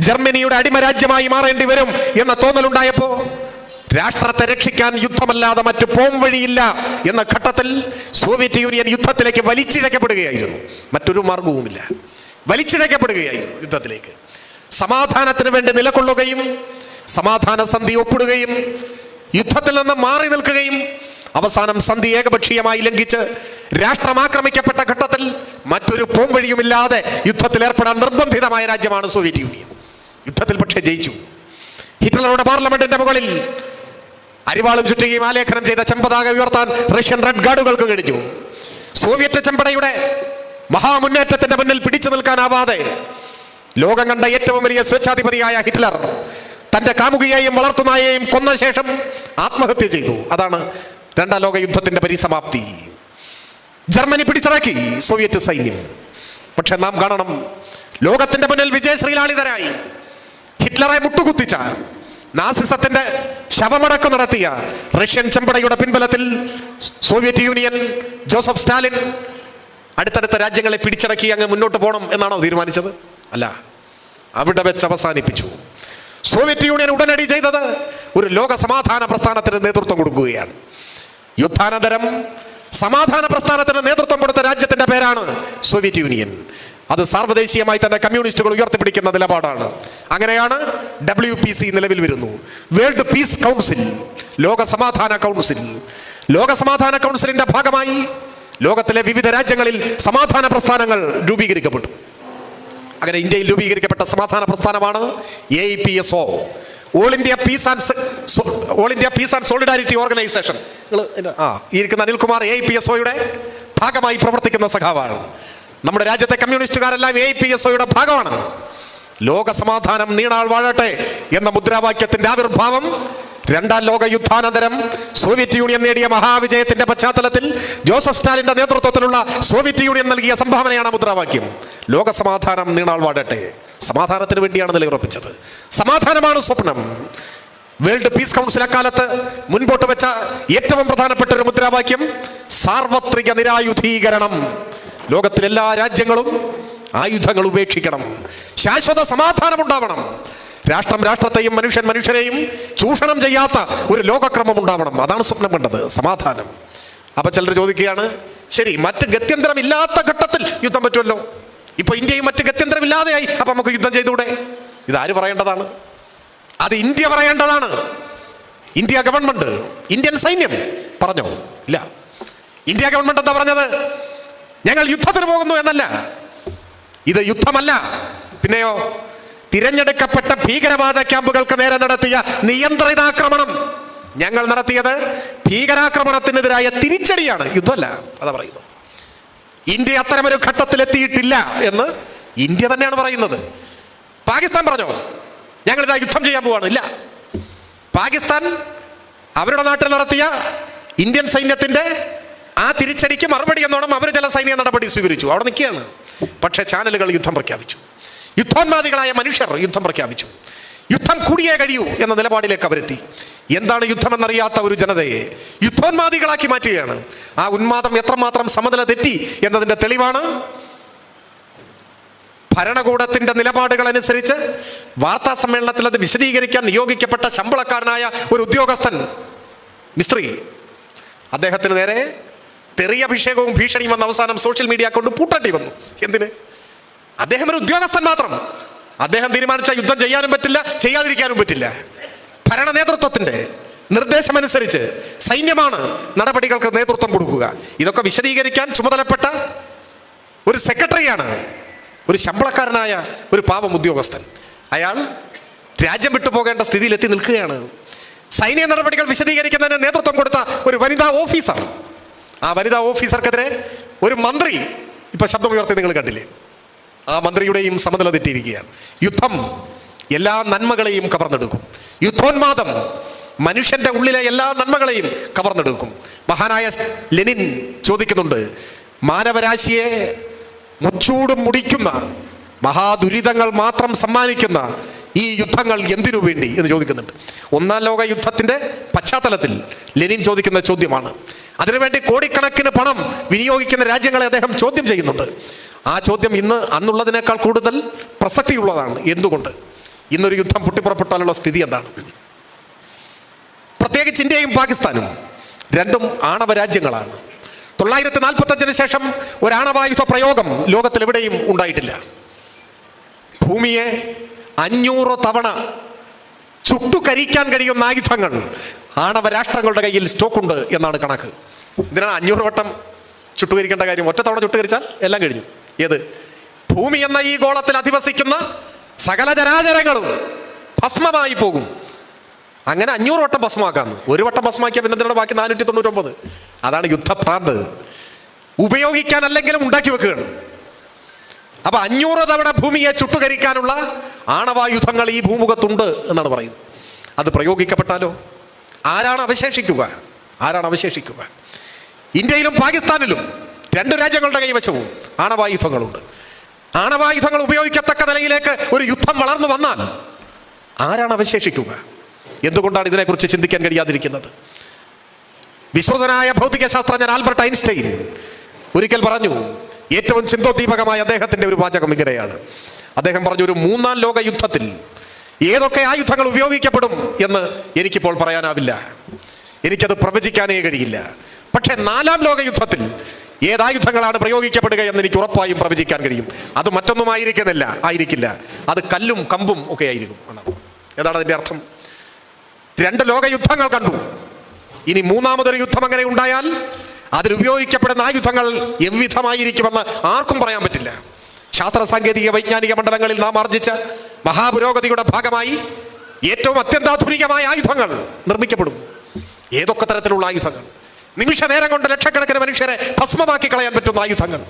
ജർമ്മനിയുടെ അടിമരാജ്യമായി മാറേണ്ടി വരും എന്ന തോന്നലുണ്ടായപ്പോൾ, രാഷ്ട്രത്തെ രക്ഷിക്കാൻ യുദ്ധമല്ലാതെ മറ്റു പോം വഴിയില്ല എന്ന ഘട്ടത്തിൽ സോവിയറ്റ് യൂണിയൻ യുദ്ധത്തിലേക്ക് വലിച്ചിഴക്കപ്പെടുകയായിരുന്നു. മറ്റൊരു മാർഗവുമില്ല, വലിച്ചിഴക്കപ്പെടുകയായിരുന്നു യുദ്ധത്തിലേക്ക്. സമാധാനത്തിന് വേണ്ടി നിലകൊള്ളുകയും സമാധാന സന്ധി ഒപ്പിടുകയും യുദ്ധത്തിൽ നിന്ന് മാറി നിൽക്കുകയും അവസാനം സന്ധി ഏകപക്ഷീയമായി ലംഘിച്ച് രാഷ്ട്രം ആക്രമിക്കപ്പെട്ട ഘട്ടത്തിൽ മറ്റൊരു പോംവഴിയുമില്ലാതെ യുദ്ധത്തിൽ ഏർപ്പെടാൻ നിർബന്ധിതമായ രാജ്യമാണ് സോവിയറ്റ് യൂണിയൻ. യുദ്ധത്തിൽ പക്ഷേ ജയിച്ചു. ഹിറ്റ്ലറുടെ പാർലമെന്റിന്റെ മുകളിൽ അരിവാളും ചുറ്റുകയും ആലേഖനം ചെയ്ത ചെമ്പതാക ഉയർത്താൻ റഷ്യൻ റെഡ് ഗാർഡുകൾക്ക് കഴിഞ്ഞു. സോവിയറ്റ് ചെമ്പടയുടെ മഹാമുന്നേറ്റത്തിന്റെ മുന്നിൽ പിടിച്ചു നിൽക്കാനാവാതെ ലോകം കണ്ട ഏറ്റവും വലിയ സ്വേച്ഛാധിപതിയായ ഹിറ്റ്ലർ തന്റെ കാമുകിയെയും വളർത്തുനായെയും കൊന്ന ശേഷം ആത്മഹത്യ ചെയ്തു. അതാണ് രണ്ടാം ലോക യുദ്ധത്തിന്റെ പരിസമാപ്തി. ജർമ്മനി പിടിച്ചടക്കി സോവിയറ്റ് സൈന്യം. പക്ഷെ നാം കാണണം, ലോകത്തിന്റെ മുന്നിൽ വിജയശ്രീലാളിതരായി ഹിറ്റ്ലറെ മുട്ടുകുത്തിച്ച, നാസിസത്തിന്റെ ശവമടക്കം നടത്തിയ റഷ്യൻ ചെമ്പടയുടെ പിൻബലത്തിൽ സോവിയറ്റ് യൂണിയൻ, ജോസഫ് സ്റ്റാലിൻ അടുത്തടുത്ത രാജ്യങ്ങളെ പിടിച്ചടക്കി അങ്ങ് മുന്നോട്ട് പോകണം എന്നാണോ തീരുമാനിച്ചത്? അല്ല, അവിടെ വെച്ച് അവസാനിപ്പിച്ചു. സോവിയറ്റ് യൂണിയൻ ഉടനടി ചെയ്തത് ഒരു ലോക സമാധാന പ്രസ്ഥാനത്തിന് നേതൃത്വം കൊടുക്കുകയാണ്. യുദ്ധാനന്തരം സമാധാന പ്രസ്ഥാനത്തിന് നേതൃത്വം കൊടുത്ത രാജ്യത്തിന്റെ പേരാണ് സോവിയറ്റ് യൂണിയൻ. അത് സാർവദേശീയമായി തന്നെ കമ്മ്യൂണിസ്റ്റുകൾ ഉയർത്തിപ്പിടിക്കുന്ന നിലപാടാണ്. അങ്ങനെയാണ് WPC നിലവിൽ വരുന്നു, വേൾഡ് പീസ് കൗൺസിൽ, ലോക സമാധാന കൗൺസിൽ. ലോക സമാധാന കൗൺസിലിന്റെ ഭാഗമായി ലോകത്തിലെ വിവിധ രാജ്യങ്ങളിൽ സമാധാന പ്രസ്ഥാനങ്ങൾ രൂപീകരിക്കപ്പെട്ടു. അങ്ങനെ ഇന്ത്യയിൽ രൂപീകരിക്കപ്പെട്ട സമാധാന പ്രസ്ഥാനമാണ് AIPSO, all India piece and solidarity organisation. ഇരിക്കുന്ന അനിൽകുമാർ AIPSOയുടെ ഭാഗമായി പ്രവർത്തിക്കുന്ന സഖാവാണ്. നമ്മുടെ രാജ്യത്തെ കമ്മ്യൂണിസ്റ്റുകാരെല്ലാം AIPSOയുടെ ഭാഗമാണ്. ലോക സമാധാനം നീണാൾ വാഴട്ടെ എന്ന മുദ്രാവാക്യത്തിന്റെ ആവിർഭാവം രണ്ടാം ലോക യുദ്ധാനന്തരം സോവിയറ്റ് യൂണിയൻ നേടിയ മഹാവിജയത്തിന്റെ പശ്ചാത്തലത്തിൽ ജോസഫ് സ്റ്റാലിന്റെ നേതൃത്വത്തിലുള്ള സോവിയറ്റ് യൂണിയൻ നൽകിയ സംഭാവനയാണ് മുദ്രാവാക്യം. ലോക സമാധാനം നീണാൾ വാഴട്ടെ. സമാധാനത്തിന് വേണ്ടിയാണ് നിലയുറപ്പിച്ചത്. സമാധാനമാണ് സ്വപ്നം. വേൾഡ് പീസ് കൗൺസിൽ അക്കാലത്ത് മുൻപോട്ട് വെച്ച ഏറ്റവും പ്രധാനപ്പെട്ട ഒരു മുദ്രാവാക്യം സാർവത്രിക നിരായുധീകരണം. ലോകത്തിലെല്ലാ രാജ്യങ്ങളും ആയുധങ്ങൾ ഉപേക്ഷിക്കണം, ശാശ്വത സമാധാനം ഉണ്ടാവണം, രാഷ്ട്രം രാഷ്ട്രത്തെയും മനുഷ്യൻ മനുഷ്യരെയും ചൂഷണം ചെയ്യാത്ത ഒരു ലോകക്രമം ഉണ്ടാവണം. അതാണ് സ്വപ്നം കണ്ടത്, സമാധാനം. അപ്പൊ ചിലർ ചോദിക്കുകയാണ്, ശരി, മറ്റ് ഗത്യന്തരമില്ലാത്ത ഘട്ടത്തിൽ യുദ്ധം പറ്റുമല്ലോ, ഇപ്പൊ ഇന്ത്യയും മറ്റ് ഗത്യന്തരമില്ലാതെയായി, അപ്പൊ നമുക്ക് യുദ്ധം ചെയ്തുകൂടെ? ഇതാര് പറയേണ്ടതാണ്? അത് ഇന്ത്യ പറയേണ്ടതാണ്. ഇന്ത്യ ഗവൺമെന്റ്, ഇന്ത്യൻ സൈന്യം പറഞ്ഞോ? ഇല്ല. ഇന്ത്യ ഗവൺമെന്റ് എന്താ പറഞ്ഞത്? ഞങ്ങൾ യുദ്ധത്തിന് പോകുന്നു എന്നല്ല. ഇത് യുദ്ധമല്ല. പിന്നെയോ, തിരഞ്ഞെടുക്കപ്പെട്ട ഭീകരവാദ ക്യാമ്പുകൾക്ക് നേരെ നടത്തിയ നിയന്ത്രിതാക്രമണം. ഞങ്ങൾ നടത്തിയത് ഭീകരാക്രമണത്തിനെതിരായ തിരിച്ചടിയാണ്, യുദ്ധമല്ല. അതാ പറയുന്നു. ഇന്ത്യ അത്തരമൊരു ഘട്ടത്തിലെത്തിയിട്ടില്ല എന്ന് ഇന്ത്യ തന്നെയാണ് പറയുന്നത്. പാകിസ്ഥാൻ പറഞ്ഞോ ഞങ്ങളിതാ യുദ്ധം ചെയ്യാൻ പോവാണ്? ഇല്ല. പാകിസ്ഥാൻ അവരുടെ നാട്ടിൽ നടത്തിയ ഇന്ത്യൻ സൈന്യത്തിന്റെ ആ തിരിച്ചടിക്ക് മറുപടി എന്നോണം അവർ ചില സൈനിക നടപടി സ്വീകരിച്ചു, അവിടെ നിൽക്കുകയാണ്. പക്ഷെ ചാനലുകൾ യുദ്ധം പ്രഖ്യാപിച്ചു. യുദ്ധോന്മാദികളായ മനുഷ്യർ യുദ്ധം പ്രഖ്യാപിച്ചു. യുദ്ധം കൂടിയേ കഴിയൂ എന്ന നിലപാടിലേക്ക് അവരെത്തി. എന്താണ് യുദ്ധമെന്നറിയാത്ത ഒരു ജനതയെ യുദ്ധോന്മാദികളാക്കി മാറ്റുകയാണ്. ആ ഉന്മാദം എത്രമാത്രം സമനില തെറ്റി എന്നതിന്റെ തെളിവാണ് ഭരണകൂടത്തിന്റെ നിലപാടുകൾ അനുസരിച്ച് വാർത്താ സമ്മേളനത്തിൽ അത് വിശദീകരിക്കാൻ നിയോഗിക്കപ്പെട്ട ശമ്പളക്കാരനായ ഒരു ഉദ്യോഗസ്ഥൻ, മിസ്ത്രി, അദ്ദേഹത്തിന് നേരെ തെറിയഭിഷേകവും ഭീഷണിയും വന്ന അവസാനം സോഷ്യൽ മീഡിയ കൊണ്ട് പൂട്ടേണ്ടി വന്നു. എന്തിന്? അദ്ദേഹം ഒരു ഉദ്യോഗസ്ഥൻ മാത്രം. അദ്ദേഹം തീരുമാനിച്ച യുദ്ധം ചെയ്യാനും പറ്റില്ല, ചെയ്യാതിരിക്കാനും പറ്റില്ല. ഭരണ നേതൃത്വത്തിന്റെ നിർദ്ദേശമനുസരിച്ച് സൈന്യമാണ് നടപടികൾക്ക് നേതൃത്വം കൊടുക്കുക. ഇതൊക്കെ വിശദീകരിക്കാൻ ചുമതലപ്പെട്ട ഒരു സെക്രട്ടറിയാണ് ഒരു ശമ്പളക്കാരനായ ഒരു പാവം ഉദ്യോഗസ്ഥൻ. അയാൾ രാജ്യം വിട്ടു പോകേണ്ട സ്ഥിതിയിലെത്തി നിൽക്കുകയാണ്. സൈനിക നടപടികൾ വിശദീകരിക്കുന്നതിന് നേതൃത്വം കൊടുത്ത ഒരു വനിതാ ഓഫീസർ, ആ വനിതാ ഓഫീസർക്കെതിരെ ഒരു മന്ത്രി ഇപ്പൊ ശബ്ദമുയർത്തി നിങ്ങൾ കണ്ടില്ലേ? ആ മന്ത്രിയുടെയും സമനില തെറ്റിയിരിക്കുകയാണ്. യുദ്ധം എല്ലാ നന്മകളെയും കവർന്നെടുക്കും. യുദ്ധോന്മാദം മനുഷ്യന്റെ ഉള്ളിലെ എല്ലാ നന്മകളെയും കവർന്നെടുക്കും. മഹാനായ ലെനിൻ ചോദിക്കുന്നുണ്ട്, മാനവരാശിയെ മുച്ചൂടും മുടിക്കുന്ന മഹാദുരിതങ്ങൾ മാത്രം സമ്മാനിക്കുന്ന ഈ യുദ്ധങ്ങൾ എന്തിനു വേണ്ടി എന്ന് ചോദിക്കുന്നുണ്ട്. ഒന്നാം ലോക യുദ്ധത്തിന്റെ പശ്ചാത്തലത്തിൽ ലെനിൻ ചോദിക്കുന്ന ചോദ്യമാണ്. അതിനുവേണ്ടി കോടിക്കണക്കിന് പണം വിനിയോഗിക്കുന്ന രാജ്യങ്ങളെ അദ്ദേഹം ചോദ്യം ചെയ്യുന്നുണ്ട്. ആ ചോദ്യം ഇന്ന് അന്നുള്ളതിനേക്കാൾ കൂടുതൽ പ്രസക്തിയുള്ളതാണ്. എന്തുകൊണ്ട്? ഇന്നൊരു യുദ്ധം പൊട്ടിപ്പുറപ്പെട്ടാലുള്ള സ്ഥിതി എന്താണ്? പ്രത്യേകിച്ച് ഇന്ത്യയും പാകിസ്ഥാനും രണ്ടും ആണവ രാജ്യങ്ങളാണ്. 945 ശേഷം ഒരു ആണവായുധ പ്രയോഗം ലോകത്തിൽ എവിടെയും ഉണ്ടായിട്ടില്ല. ഭൂമിയെ 500 തവണ ചുട്ടുകരിക്കാൻ കഴിയുന്ന ആയുധങ്ങൾ ആണവ രാഷ്ട്രങ്ങളുടെ കയ്യിൽ സ്റ്റോക്കുണ്ട് എന്നാണ് കണക്ക്. ഇതിനാണ് 500 വട്ടം ചുട്ടുകരിക്കേണ്ട കാര്യം? ഒറ്റ തവണ ചുട്ടുകരിച്ചാൽ എല്ലാം കഴിഞ്ഞു. ഏത്? ഭൂമി എന്ന ഈ ഗോളത്തിൽ അധിവസിക്കുന്ന സകല ചരാചരങ്ങളും ഭസ്മമായി പോകും. അങ്ങനെ 500 വട്ടം ഭസ്മമാക്കാന്ന്. ഒരു വട്ടം ഭസ്മാക്കിയ പിന്നെ ഇതിനോട് ബാക്കി 499. അതാണ് യുദ്ധഭ്രാന്ത്. ഉപയോഗിക്കാൻ അല്ലെങ്കിലും ഉണ്ടാക്കി വെക്കുകയാണ്. അപ്പൊ 500 തവണ ഭൂമിയെ ചുട്ടുകരിക്കാനുള്ള ആണവായുധങ്ങൾ ഈ ഭൂമുഖത്തുണ്ട് എന്നാണ് പറയുന്നത്. അത് പ്രയോഗിക്കപ്പെട്ടാലോ ആരാണ് അവശേഷിക്കുക? ആരാണ് അവശേഷിക്കുക? ഇന്ത്യയിലും പാകിസ്ഥാനിലും രണ്ട് രാജ്യങ്ങളുടെ കൈവശവും ആണവായുധങ്ങളുണ്ട്. ആണവായുധങ്ങൾ ഉപയോഗിക്കത്തക്ക നിലയിലേക്ക് ഒരു യുദ്ധം വളർന്നു വന്നാൽ ആരാണ് അവശേഷിക്കുക? എന്തുകൊണ്ടാണ് ഇതിനെക്കുറിച്ച് ചിന്തിക്കാൻ കഴിയാതിരിക്കുന്നത്? വിശ്രുതനായ ഭൗതിക ശാസ്ത്രജ്ഞൻ ആൽബർട്ട് ഐൻസ്റ്റൈൻ ഒരിക്കൽ പറഞ്ഞു, ഏറ്റവും ചിന്തോദ്ദീപകമായ അദ്ദേഹത്തിന്റെ ഒരു വാചകം ഇങ്ങനെയാണ്. അദ്ദേഹം പറഞ്ഞു, ഒരു മൂന്നാം ലോക യുദ്ധത്തിൽ ഏതൊക്കെ ആയുധങ്ങൾ ഉപയോഗിക്കപ്പെടും എന്ന് എനിക്കിപ്പോൾ പറയാനാവില്ല, എനിക്കത് പ്രവചിക്കാനേ കഴിയില്ല. പക്ഷെ 4ാം ലോക യുദ്ധത്തിൽ ഏതായുധങ്ങളാണ് പ്രയോഗിക്കപ്പെടുക എന്ന് എനിക്ക് ഉറപ്പായും പ്രവചിക്കാൻ കഴിയും. അത് ആയിരിക്കില്ല, അത് കല്ലും കമ്പും ഒക്കെ ആയിരിക്കും. എന്താണ് അതിന്റെ അർത്ഥം? 2 ലോക യുദ്ധങ്ങൾ കണ്ടു. ഇനി 3ാമതൊരു യുദ്ധം അങ്ങനെ ഉണ്ടായാൽ അതിലുപയോഗിക്കപ്പെടുന്ന ആയുധങ്ങൾ എவ்விധമായിരിക്കുമെന്ന് ആർക്കും പറയാൻ പറ്റില്ല. ശാസ്ത്ര സാങ്കേതിക വൈജ്ഞാനിക മണ്ഡലങ്ങളിൽ നാം ആർജിച്ച മഹാപുരോഗതിയുടെ ഭാഗമായി ഏറ്റവും അത്യന്താധുനികമായ ആയുധങ്ങൾ നിർമ്മിക്കപ്പെടും. ഏതൊക്കെ തരത്തിലുള്ള ആയുധങ്ങൾ? നിമിഷ നേരം കൊണ്ട് ലക്ഷക്കണക്കിന് മനുഷ്യരെ ഭസ്മമാക്കി കളയാൻ പറ്റുന്ന ആയുധങ്ങൾ.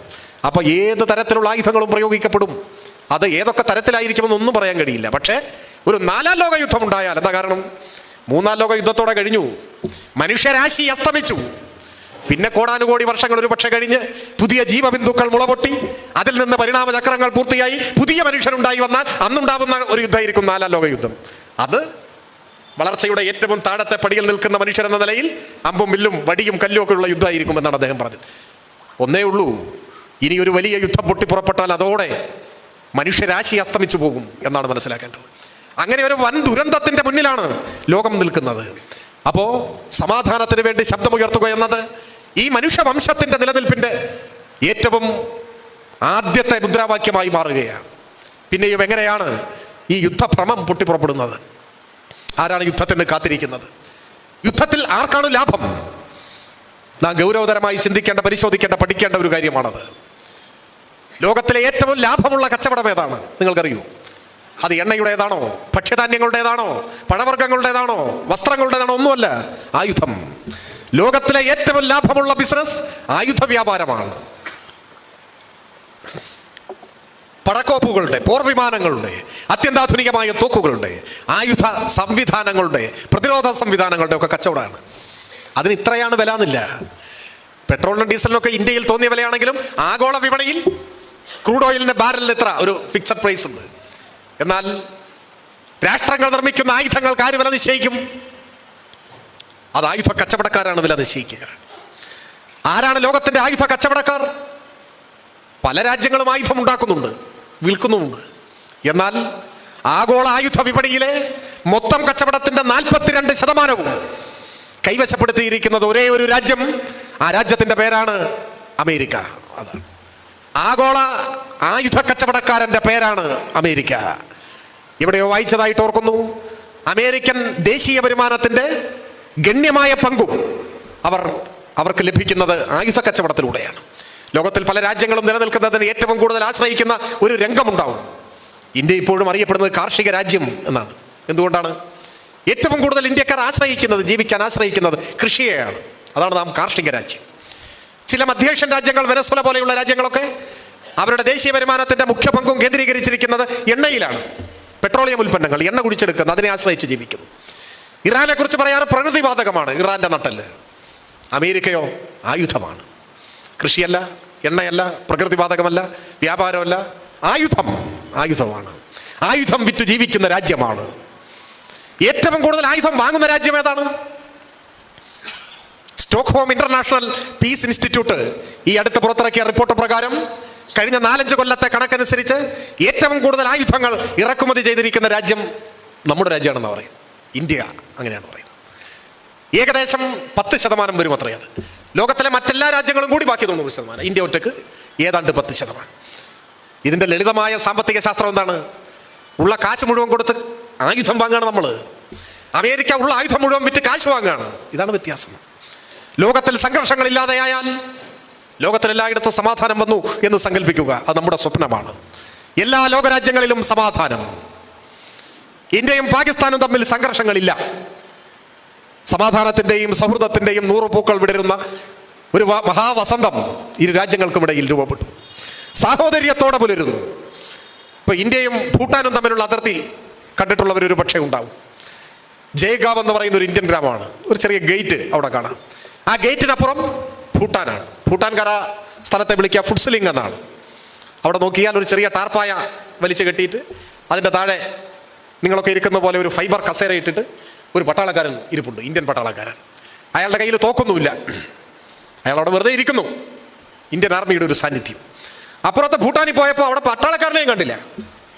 അപ്പൊ ഏത് തരത്തിലുള്ള ആയുധങ്ങളും പ്രയോഗിക്കപ്പെടും. അത് ഏതൊക്കെ തരത്തിലായിരിക്കുമെന്നൊന്നും പറയാൻ കഴിയില്ല. പക്ഷേ ഒരു 4ാം ലോക യുദ്ധം ഉണ്ടായാൽ എന്താ കാരണം? 3ാം ലോക യുദ്ധത്തോടെ കഴിഞ്ഞു, മനുഷ്യരാശി അസ്തമിച്ചു. പിന്നെ കോടാനുകോടി വർഷങ്ങൾ ഒരു പക്ഷെ കഴിഞ്ഞ് പുതിയ ജീവബിന്ദുക്കൾ മുളപൊട്ടി അതിൽ നിന്ന് പരിണാമ ചക്രങ്ങൾ പൂർത്തിയായി പുതിയ മനുഷ്യരുണ്ടായി വന്നാൽ അന്നുണ്ടാവുന്ന ഒരു യുദ്ധമായിരിക്കും 4ാം ലോക യുദ്ധം. അത് വളർച്ചയുടെ ഏറ്റവും താഴത്തെ പടിയിൽ നിൽക്കുന്ന മനുഷ്യരെന്ന നിലയിൽ അമ്പും വില്ലും വടിയും കല്ലും ഒക്കെ ഉള്ള യുദ്ധമായിരിക്കും എന്നാണ് അദ്ദേഹം പറഞ്ഞത്. ഒന്നേ ഉള്ളൂ, ഇനി ഒരു വലിയ യുദ്ധം പൊട്ടിപ്പുറപ്പെട്ടാൽ അതോടെ മനുഷ്യരാശി അസ്തമിച്ചു പോകും എന്നാണ് മനസ്സിലാക്കേണ്ടത്. അങ്ങനെ ഒരു വൻ ദുരന്തത്തിന്റെ മുന്നിലാണ് ലോകം നിൽക്കുന്നത്. അപ്പോ സമാധാനത്തിന് വേണ്ടി ശബ്ദമുയർത്തുക എന്നത് ഈ മനുഷ്യവംശത്തിന്റെ നിലനിൽപ്പിന്റെ ഏറ്റവും ആദ്യത്തെ മുദ്രാവാക്യമായി മാറുകയാണ്. പിന്നെയും എങ്ങനെയാണ് ഈ യുദ്ധഭ്രമം പൊട്ടിപ്പുറപ്പെടുന്നത്? ആരാണ് യുദ്ധത്തിന് കാത്തിരിക്കുന്നത്? യുദ്ധത്തിൽ ആർക്കാണ് ലാഭം? നാം ഗൗരവതരമായി ചിന്തിക്കേണ്ട, പരിശോധിക്കേണ്ട, പഠിക്കേണ്ട ഒരു കാര്യമാണത്. ലോകത്തിലെ ഏറ്റവും ലാഭമുള്ള കച്ചവടം ഏതാണ് നിങ്ങൾക്കറിയൂ? അത് എണ്ണയുടേതാണോ, ഭക്ഷ്യധാന്യങ്ങളുടേതാണോ, പഴവർഗ്ഗങ്ങളുടേതാണോ, വസ്ത്രങ്ങളുടേതാണോ? ഒന്നുമല്ല, ആയുധം. ലോകത്തിലെ ഏറ്റവും ലാഭമുള്ള ബിസിനസ് ആയുധ വ്യാപാരമാണ്. പടക്കോപ്പുകളുടെ, പോർവിമാനങ്ങളുടെ, അത്യന്താധുനികമായ തോക്കുകളുടെ, ആയുധ സംവിധാനങ്ങളുടെ, പ്രതിരോധ സംവിധാനങ്ങളുടെ ഒക്കെ കച്ചവടമാണ്. അതിന് ഇത്രയാണ് വില എന്നില്ല. പെട്രോളിനും ഡീസലിനൊക്കെ ഇന്ത്യയിൽ തോന്നിയ വിലയാണെങ്കിലും ആഗോള വിപണിയിൽ ക്രൂഡ് ഓയിലിന്റെ ബാരലിന് ഇത്ര ഒരു ഫിക്സഡ് പ്രൈസ് ഉണ്ട്. എന്നാൽ രാഷ്ട്രങ്ങൾ നിർമ്മിക്കുന്ന ആയുധങ്ങൾക്ക് ആര് വില നിശ്ചയിക്കും? അത് ആയുധ കച്ചവടക്കാരാണ് വില നിശ്ചയിക്കുക. ആരാണ് ലോകത്തിന്റെ ആയുധ കച്ചവടക്കാർ? പല രാജ്യങ്ങളും ആയുധം ഉണ്ടാക്കുന്നുണ്ട്, വിൽക്കുന്നുമുണ്ട്. എന്നാൽ ആഗോള ആയുധ വിപണിയിലെ മൊത്തം കച്ചവടത്തിന്റെ 42% കൈവശപ്പെടുത്തിയിരിക്കുന്നത് ഒരേ ഒരു രാജ്യം. ആ രാജ്യത്തിന്റെ പേരാണ് അമേരിക്ക. അതാണ് ആഗോള ആയുധ കച്ചവടക്കാരന്റെ പേരാണ് അമേരിക്ക. എവിടെയോ വായിച്ചതായിട്ട് ഓർക്കുന്നു, അമേരിക്കൻ ദേശീയ വരുമാനത്തിന്റെ ഗണ്യമായ പങ്കും അവർക്ക് ലഭിക്കുന്നത് ആയുധ കച്ചവടത്തിലൂടെയാണ്. ലോകത്തിൽ പല രാജ്യങ്ങളും നിലനിൽക്കുന്നതിന് ഏറ്റവും കൂടുതൽ ആശ്രയിക്കുന്ന ഒരു രംഗമുണ്ടാവും. ഇന്ത്യ ഇപ്പോഴും അറിയപ്പെടുന്നത് കാർഷിക രാജ്യം എന്നാണ്. എന്തുകൊണ്ടാണ്? ഏറ്റവും കൂടുതൽ ഇന്ത്യക്കാർ ജീവിക്കാൻ ആശ്രയിക്കുന്നത് കൃഷിയെയാണ്. അതാണ് നാം കാർഷിക രാജ്യം. ചില മധ്യേഷ്യൻ രാജ്യങ്ങൾ, വെനസ്വല പോലെയുള്ള രാജ്യങ്ങളൊക്കെ അവരുടെ ദേശീയ വരുമാനത്തിന്റെ മുഖ്യ പങ്കും കേന്ദ്രീകരിച്ചിരിക്കുന്നത് എണ്ണയിലാണ്. പെട്രോളിയം ഉൽപ്പന്നങ്ങൾ, എണ്ണ കുടിച്ചെടുക്കുന്ന, അതിനെ ആശ്രയിച്ച് ജീവിക്കുന്നു. ഇറാനെ കുറിച്ച് പറയാറ് പ്രകൃതിവാതകമാണ് ഇറാന്റെ നട്ടല്. അമേരിക്കയോ ആയുധമാണ്. കൃഷിയല്ല, എണ്ണയല്ല, പ്രകൃതിവാതകമല്ല, വ്യാപാരമല്ല, ആയുധമാണ്. ആയുധം വിറ്റ് ജീവിക്കുന്ന രാജ്യമാണ്. ഏറ്റവും കൂടുതൽ ആയുധം വാങ്ങുന്ന രാജ്യം ഏതാണ്? സ്റ്റോക്ക്ഹോം ഇന്റർനാഷണൽ പീസ് ഇൻസ്റ്റിറ്റ്യൂട്ട് ഈ അടുത്ത് പുറത്തിറക്കിയ റിപ്പോർട്ട് പ്രകാരം കഴിഞ്ഞ 4-5 കൊല്ലത്തെ കണക്കനുസരിച്ച് ഏറ്റവും കൂടുതൽ ആയുധങ്ങൾ ഇറക്കുമതി ചെയ്തിരിക്കുന്ന രാജ്യം നമ്മുടെ രാജ്യമാണെന്ന് പറയുന്നത്. ഇന്ത്യ അങ്ങനെയാണ് പറയുന്നത്. ഏകദേശം 10% വരും അത്രയാണ്. ലോകത്തിലെ മറ്റെല്ലാ രാജ്യങ്ങളും കൂടി ബാക്കി 90%. ഇന്ത്യ ഒറ്റക്ക് ഏതാണ്ട് 10%. ഇതിൻ്റെ ലളിതമായ സാമ്പത്തിക ശാസ്ത്രം എന്താണ്? ഉള്ള കാശ് മുഴുവൻ കൊടുത്ത് ആയുധം വാങ്ങുകയാണ് നമ്മൾ. അമേരിക്ക ഉള്ള ആയുധം മുഴുവൻ വിറ്റ് കാശ് വാങ്ങുകയാണ്. ഇതാണ് വ്യത്യാസം. ലോകത്തിൽ സംഘർഷങ്ങൾ ഇല്ലാതെയായാൽ ലോകത്തിലെല്ലായിടത്തും സമാധാനം വന്നു എന്ന് സങ്കല്പിക്കുക. അത് നമ്മുടെ സ്വപ്നമാണ്. എല്ലാ ലോകരാജ്യങ്ങളിലും സമാധാനം. ഇന്ത്യയും പാകിസ്ഥാനും തമ്മിൽ സംഘർഷങ്ങളില്ല. സമാധാനത്തിൻ്റെയും സൗഹൃദത്തിൻ്റെയും 100 പൂക്കൾ വിടരുന്ന ഒരു മഹാവസന്തം ഇരു രാജ്യങ്ങൾക്കുമിടയിൽ രൂപപ്പെട്ടു. സാഹോദര്യത്തോടെ പുലരുന്നു. ഇപ്പോൾ ഇന്ത്യയും ഭൂട്ടാനും തമ്മിലുള്ള അതിർത്തി കണ്ടിട്ടുള്ളവർ ഒരു പക്ഷേ ഉണ്ടാവും. ജയ്ഗാവ് എന്ന് പറയുന്ന ഒരു ഇന്ത്യൻ ഗ്രാമമാണ്. ഒരു ചെറിയ ഗേറ്റ് അവിടെ കാണാം. ആ ഗേറ്റിനപ്പുറം ഭൂട്ടാനാണ്. ഭൂട്ടാൻകാര സ്ഥലത്തെ വിളിക്കുക ഫുട്സ്ലിംഗ് എന്നാണ്. അവിടെ നോക്കിയാൽ ഒരു ചെറിയ ടാർപ്പായ വലിച്ചു കെട്ടിയിട്ട് അതിൻ്റെ താഴെ നിങ്ങളൊക്കെ ഇരിക്കുന്ന പോലെ ഒരു ഫൈബർ കസേര ഇട്ടിട്ട് ഒരു പട്ടാളക്കാരൻ ഇരിപ്പുണ്ട്, ഇന്ത്യൻ പട്ടാളക്കാരൻ. അയാളുടെ കയ്യിൽ തോക്കൊന്നുമില്ല. അയാൾ അവിടെ വെറുതെ ഇരിക്കുന്നു. ഇന്ത്യൻ ആർമിയുടെ ഒരു സാന്നിധ്യം. അപ്പുറത്ത് ഭൂട്ടാനിൽ പോയപ്പോൾ അവിടെ പട്ടാളക്കാരനെയും കണ്ടില്ല.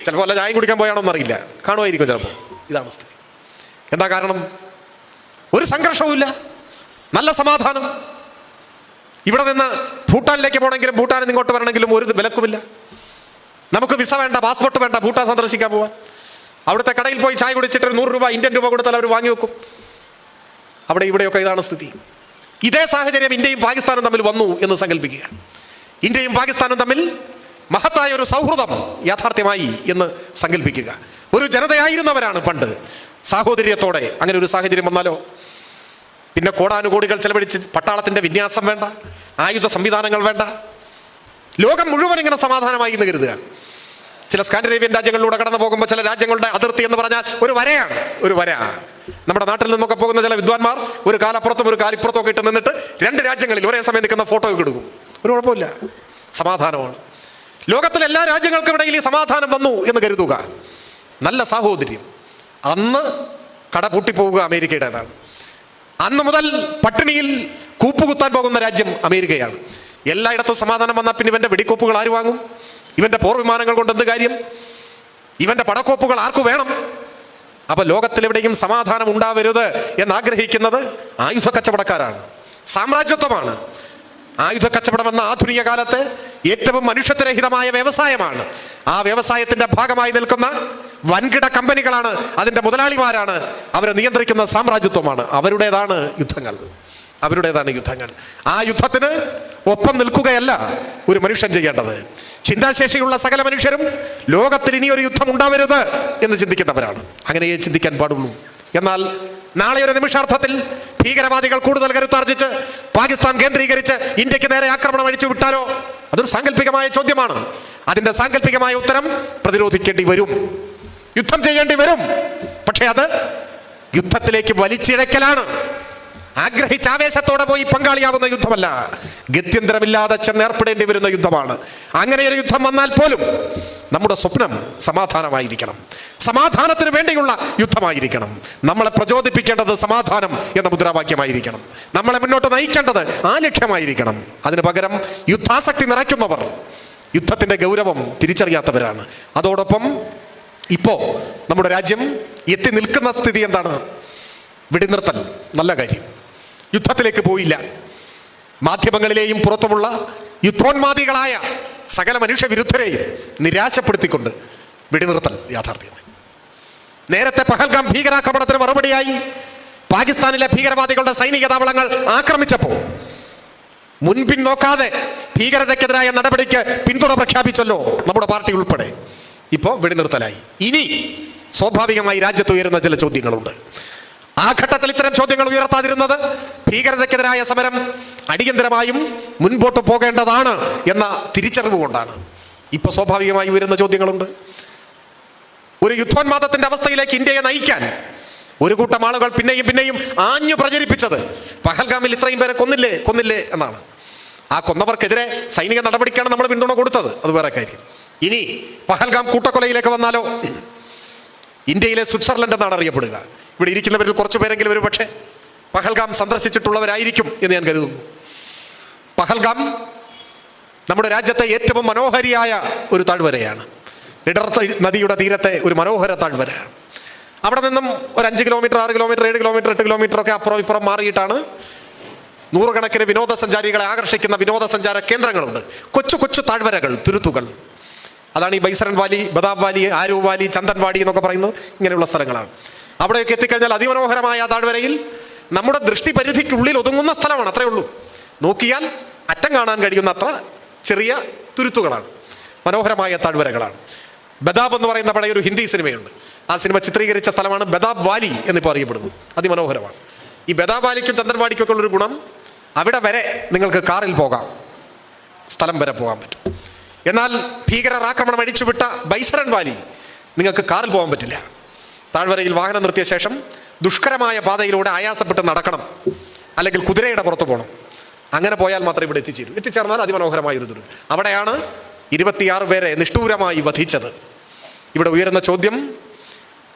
ചിലപ്പോൾ അല്ല ചായം കുടിക്കാൻ പോയാണോ എന്നറിയില്ല, കാണുമായിരിക്കും ചിലപ്പോൾ. ഇതാണ് സ്ഥിതി. എന്താ കാരണം? ഒരു സംഘർഷവുമില്ല, നല്ല സമാധാനം. ഇവിടെ നിന്ന് ഭൂട്ടാനിലേക്ക് പോകണമെങ്കിലും ഭൂട്ടാനിൽ നിന്ന് ഇങ്ങോട്ട് വരണമെങ്കിലും ഒരു വിലക്കുമില്ല. നമുക്ക് വിസ വേണ്ട, പാസ്പോർട്ട് വേണ്ട, ഭൂട്ടാൻ സന്ദർശിക്കാൻ പോവാൻ. അവിടുത്തെ കടയിൽ പോയി ചായ കുടിച്ചിട്ട് 100 രൂപ ഇന്ത്യൻ രൂപ കൊടുത്താൽ അവർ വാങ്ങി വെക്കും. അവിടെ ഇവിടെയൊക്കെ ഇതാണ് സ്ഥിതി. ഇതേ സാഹചര്യം ഇന്ത്യയും പാകിസ്ഥാനും തമ്മിൽ വന്നു എന്ന് സങ്കല്പിക്കുക. ഇന്ത്യയും പാകിസ്ഥാനും തമ്മിൽ മഹത്തായ ഒരു സൗഹൃദം യാഥാർത്ഥ്യമായി എന്ന് സങ്കല്പിക്കുക. ഒരു ജനതയായിരുന്നവരാണ് പണ്ട്. സാഹോദര്യത്തോടെ അങ്ങനെ ഒരു സാഹചര്യം വന്നാലോ? പിന്നെ കോടാനുകോടികൾ ചെലവഴിച്ച് പട്ടാളത്തിൻ്റെ വിന്യാസം വേണ്ട, ആയുധ സംവിധാനങ്ങൾ വേണ്ട. ലോകം മുഴുവൻ ഇങ്ങനെ സമാധാനമായി എന്ന് കരുതുക. ചില സ്കാൻഡിനേവിയൻ രാജ്യങ്ങളിലൂടെ കടന്നു പോകുമ്പോൾ ചില രാജ്യങ്ങളുടെ അതിർത്തി എന്ന് പറഞ്ഞാൽ ഒരു വരയാണ്. ഒരു വര. നമ്മുടെ നാട്ടിൽ നിന്നൊക്കെ പോകുന്ന ചില വിദ്വാൻമാർ ഒരു കാലപ്പുറത്തും ഒരു കാലിപ്പുറത്തും ഒക്കെ ഇട്ട് നിന്നിട്ട് 2 രാജ്യങ്ങളിൽ ഒരേ സമയം നിൽക്കുന്ന ഫോട്ടോ ഒക്കെ എടുക്കും. ഒരു കുഴപ്പമില്ല, സമാധാനമാണ്. ലോകത്തിലെ എല്ലാ രാജ്യങ്ങൾക്കും ഇടയിൽ ഈ സമാധാനം വന്നു എന്ന് കരുതുക. നല്ല സാഹോദര്യം. അന്ന് കട പൂട്ടിപ്പോവുക അമേരിക്കയുടേതാണ്. അന്ന് മുതൽ പട്ടിണിയിൽ കൂപ്പുകുത്താൻ പോകുന്ന രാജ്യം അമേരിക്കയാണ്. എല്ലായിടത്തും സമാധാനം വന്നാൽ പിന്നെ ഇവൻ്റെ വെടിക്കോപ്പുകൾ ആര് വാങ്ങും? ഇവൻ്റെ പോർ വിമാനങ്ങൾ കൊണ്ട് എന്ത് കാര്യം? ഇവൻ്റെ പടക്കോപ്പുകൾ ആർക്കു വേണം? അപ്പൊ ലോകത്തിലെവിടെയും സമാധാനം ഉണ്ടാവരുത് എന്നാഗ്രഹിക്കുന്നത് ആയുധ കച്ചവടക്കാരാണ്, സാമ്രാജ്യത്വമാണ്. ആയുധ കച്ചവടം എന്ന ആധുനിക കാലത്ത് ഏറ്റവും മനുഷ്യത്വരഹിതമായ വ്യവസായമാണ്. ആ വ്യവസായത്തിന്റെ ഭാഗമായി നിൽക്കുന്ന വൻകിട കമ്പനികളാണ്, അതിൻ്റെ മുതലാളിമാരാണ്, അവരെ നിയന്ത്രിക്കുന്ന സാമ്രാജ്യത്വമാണ്. അവരുടേതാണ് യുദ്ധങ്ങൾ. ആ യുദ്ധത്തിന് ഒപ്പം നിൽക്കുകയല്ല ഒരു മനുഷ്യൻ ചെയ്യേണ്ടത്. ചിന്താശേഷിയുള്ള സകല മനുഷ്യരും ലോകത്തിൽ ഇനിയൊരു യുദ്ധം ഉണ്ടാവരുത് എന്ന് ചിന്തിക്കുന്നവരാണ്. അങ്ങനെയേ ചിന്തിക്കാൻ പാടുള്ളൂ. എന്നാൽ നാളെ ഒരു നിമിഷാർത്ഥത്തിൽ ഭീകരവാദികൾ കൂടുതൽ കരുത്താർജിച്ച് പാകിസ്ഥാൻ കേന്ദ്രീകരിച്ച് ഇന്ത്യക്ക് നേരെ ആക്രമണം അഴിച്ചു വിട്ടാലോ? അതൊരു സാങ്കല്പികമായ ചോദ്യമാണ്. അതിൻ്റെ സാങ്കല്പികമായ ഉത്തരം പ്രതിരോധിക്കേണ്ടി വരും, യുദ്ധം ചെയ്യേണ്ടി വരും. പക്ഷെ അത് യുദ്ധത്തിലേക്ക് വലിച്ചിഴക്കലാണ്. ആഗ്രഹിച്ച ആവേശത്തോടെ പോയി പങ്കാളിയാവുന്ന യുദ്ധമല്ല, ഗത്യന്തരമില്ലാതെ ചെന്നേർപ്പെടേണ്ടി വരുന്ന യുദ്ധമാണ്. അങ്ങനെയൊരു യുദ്ധം വന്നാൽ പോലും നമ്മുടെ സ്വപ്നം സമാധാനമായിരിക്കണം, സമാധാനത്തിന് വേണ്ടിയുള്ള യുദ്ധമായിരിക്കണം. നമ്മളെ പ്രചോദിപ്പിക്കേണ്ടത് സമാധാനം എന്ന മുദ്രാവാക്യമായിരിക്കണം. നമ്മളെ മുന്നോട്ട് നയിക്കേണ്ടത് ആ ലക്ഷ്യമായിരിക്കണം. അതിന് പകരം യുദ്ധാസക്തി നിറയ്ക്കുന്നവർ യുദ്ധത്തിൻ്റെ ഗൗരവം തിരിച്ചറിയാത്തവരാണ്. അതോടൊപ്പം ഇപ്പോൾ നമ്മുടെ രാജ്യം എത്തി നിൽക്കുന്ന സ്ഥിതി എന്താണ്? വെടിനിർത്തൽ, നല്ല കാര്യം. യുദ്ധത്തിലേക്ക് പോയില്ല. മാധ്യമങ്ങളിലെയും പുറത്തുമുള്ള യുദ്ധോന്മാദികളായ സകല മനുഷ്യവിരുദ്ധരെയും നിരാശപ്പെടുത്തിക്കൊണ്ട് വെടിനിർത്തൽ യാഥാർത്ഥ്യമായി. നേരത്തെ പഹൽഗാം ഭീകരാക്രമണത്തിന് മറുപടിയായി പാകിസ്ഥാനിലെ ഭീകരവാദികളുടെ സൈനിക താവളങ്ങൾ ആക്രമിച്ചപ്പോൾ മുൻപിൻ നോക്കാതെ ഭീകരതയ്ക്കെതിരായ നടപടിക്ക് പിന്തുണ പ്രഖ്യാപിച്ചല്ലോ നമ്മുടെ പാർട്ടി ഉൾപ്പെടെ. ഇപ്പോൾ വെടിനിർത്തലായി. ഇനി സ്വാഭാവികമായി രാജ്യത്ത് ഉയരുന്ന ചില ചോദ്യങ്ങളുണ്ട്. ആ ഘട്ടത്തിൽ ഇത്തരം ചോദ്യങ്ങൾ ഉയർത്താതിരുന്നത് ഭീകരതയ്ക്കെതിരായ സമരം അടിയന്തരമായും മുൻപോട്ട് പോകേണ്ടതാണ് എന്ന തിരിച്ചറിവ് കൊണ്ടാണ്. ഇപ്പോൾ സ്വാഭാവികമായി ഉയരുന്ന ചോദ്യങ്ങളുണ്ട്. ഒരു യുദ്ധോന്മാദത്തിന്റെ അവസ്ഥയിലേക്ക് ഇന്ത്യയെ നയിക്കാൻ ഒരു കൂട്ടം ആളുകൾ പിന്നെയും പിന്നെയും ആഞ്ഞു പ്രചരിപ്പിച്ചത് പഹൽഗാമിൽ ഇത്രയും പേരെ കൊന്നില്ലേ എന്നാണ്. ആ കൊന്നവർക്കെതിരെ സൈനിക നടപടിക്കാണ് നമ്മൾ പിന്തുണ കൊടുത്തത്, അത് വേറെ കാര്യം. ഇനി പഹൽഗാം കൂട്ടക്കൊലയിലേക്ക് വന്നാലോ? ഇന്ത്യയിലെ സ്വിറ്റ്സർലൻഡ് എന്നാണ് അറിയപ്പെടുക. ഇവിടെ ഇരിക്കുന്നവരിൽ കുറച്ചു പേരെങ്കിലും ഒരു പക്ഷേ പഹൽഗാം സന്ദർശിച്ചിട്ടുള്ളവരായിരിക്കും എന്ന് ഞാൻ കരുതുന്നു. പഹൽഗാം നമ്മുടെ രാജ്യത്തെ ഏറ്റവും മനോഹരിയായ ഒരു താഴ്വരയാണ്. ഇടർ നദിയുടെ തീരത്തെ ഒരു മനോഹര താഴ്വര. അവിടെ നിന്നും ഒരു 5 കിലോമീറ്റർ 6 കിലോമീറ്റർ 7 കിലോമീറ്റർ 8 കിലോമീറ്റർ ഒക്കെ അപ്പുറം ഇപ്പുറം മാറിയിട്ടാണ് നൂറുകണക്കിന് വിനോദസഞ്ചാരികളെ ആകർഷിക്കുന്ന വിനോദസഞ്ചാര കേന്ദ്രങ്ങളുണ്ട്. കൊച്ചു കൊച്ചു താഴ്വരകൾ, തുരുത്തുകൾ. അതാണ് ഈ ബൈസരൻ വാലി, ബദാബ് വാലി, ആരൂ വാലി, ചന്ദൻവാടി എന്നൊക്കെ പറയുന്നത്. ഇങ്ങനെയുള്ള സ്ഥലങ്ങളാണ്. അവിടെയൊക്കെ എത്തിക്കഴിഞ്ഞാൽ അതിമനോഹരമായ ആ താഴ്വരയിൽ നമ്മുടെ ദൃഷ്ടിപരിധിക്കുള്ളിൽ ഒതുങ്ങുന്ന സ്ഥലമാണ്. അത്രയേ ഉള്ളൂ. നോക്കിയാൽ അറ്റം കാണാൻ കഴിയുന്ന അത്ര ചെറിയ തുരുത്തുകളാണ്, മനോഹരമായ താഴ്വരകളാണ്. ബദാബ് എന്ന് പറയുന്ന പഴയ ഒരു ഹിന്ദി സിനിമയുണ്ട്. ആ സിനിമ ചിത്രീകരിച്ച സ്ഥലമാണ് ബദാബ് വാലി എന്നിപ്പോൾ അറിയപ്പെടുന്നു. അതിമനോഹരമാണ്. ഈ ബദാബ് വാലിക്കും ചന്ദൻവാടിക്കും ഒക്കെ ഉള്ളൊരു ഗുണം, അവിടെ വരെ നിങ്ങൾക്ക് കാറിൽ പോകാം, സ്ഥലം വരെ പോകാൻ പറ്റും. എന്നാൽ ഭീകരർ ആക്രമണം അടിച്ചുവിട്ട ബൈസരൻ വാലി നിങ്ങൾക്ക് കാറിൽ പോകാൻ പറ്റില്ല. താഴ്വരയിൽ വാഹനം നിർത്തിയ ശേഷം ദുഷ്കരമായ പാതയിലൂടെ ആയാസപ്പെട്ട് നടക്കണം, അല്ലെങ്കിൽ കുതിരയുടെ പുറത്ത് പോകണം. അങ്ങനെ പോയാൽ മാത്രമേ ഇവിടെ എത്തിച്ചേർന്നാൽ അതിമനോഹരമായ ഒരു ദുരിതം. അവിടെയാണ് 26 പേരെ നിഷ്ഠൂരമായി വധിച്ചത്. ഇവിടെ ഉയരുന്ന ചോദ്യം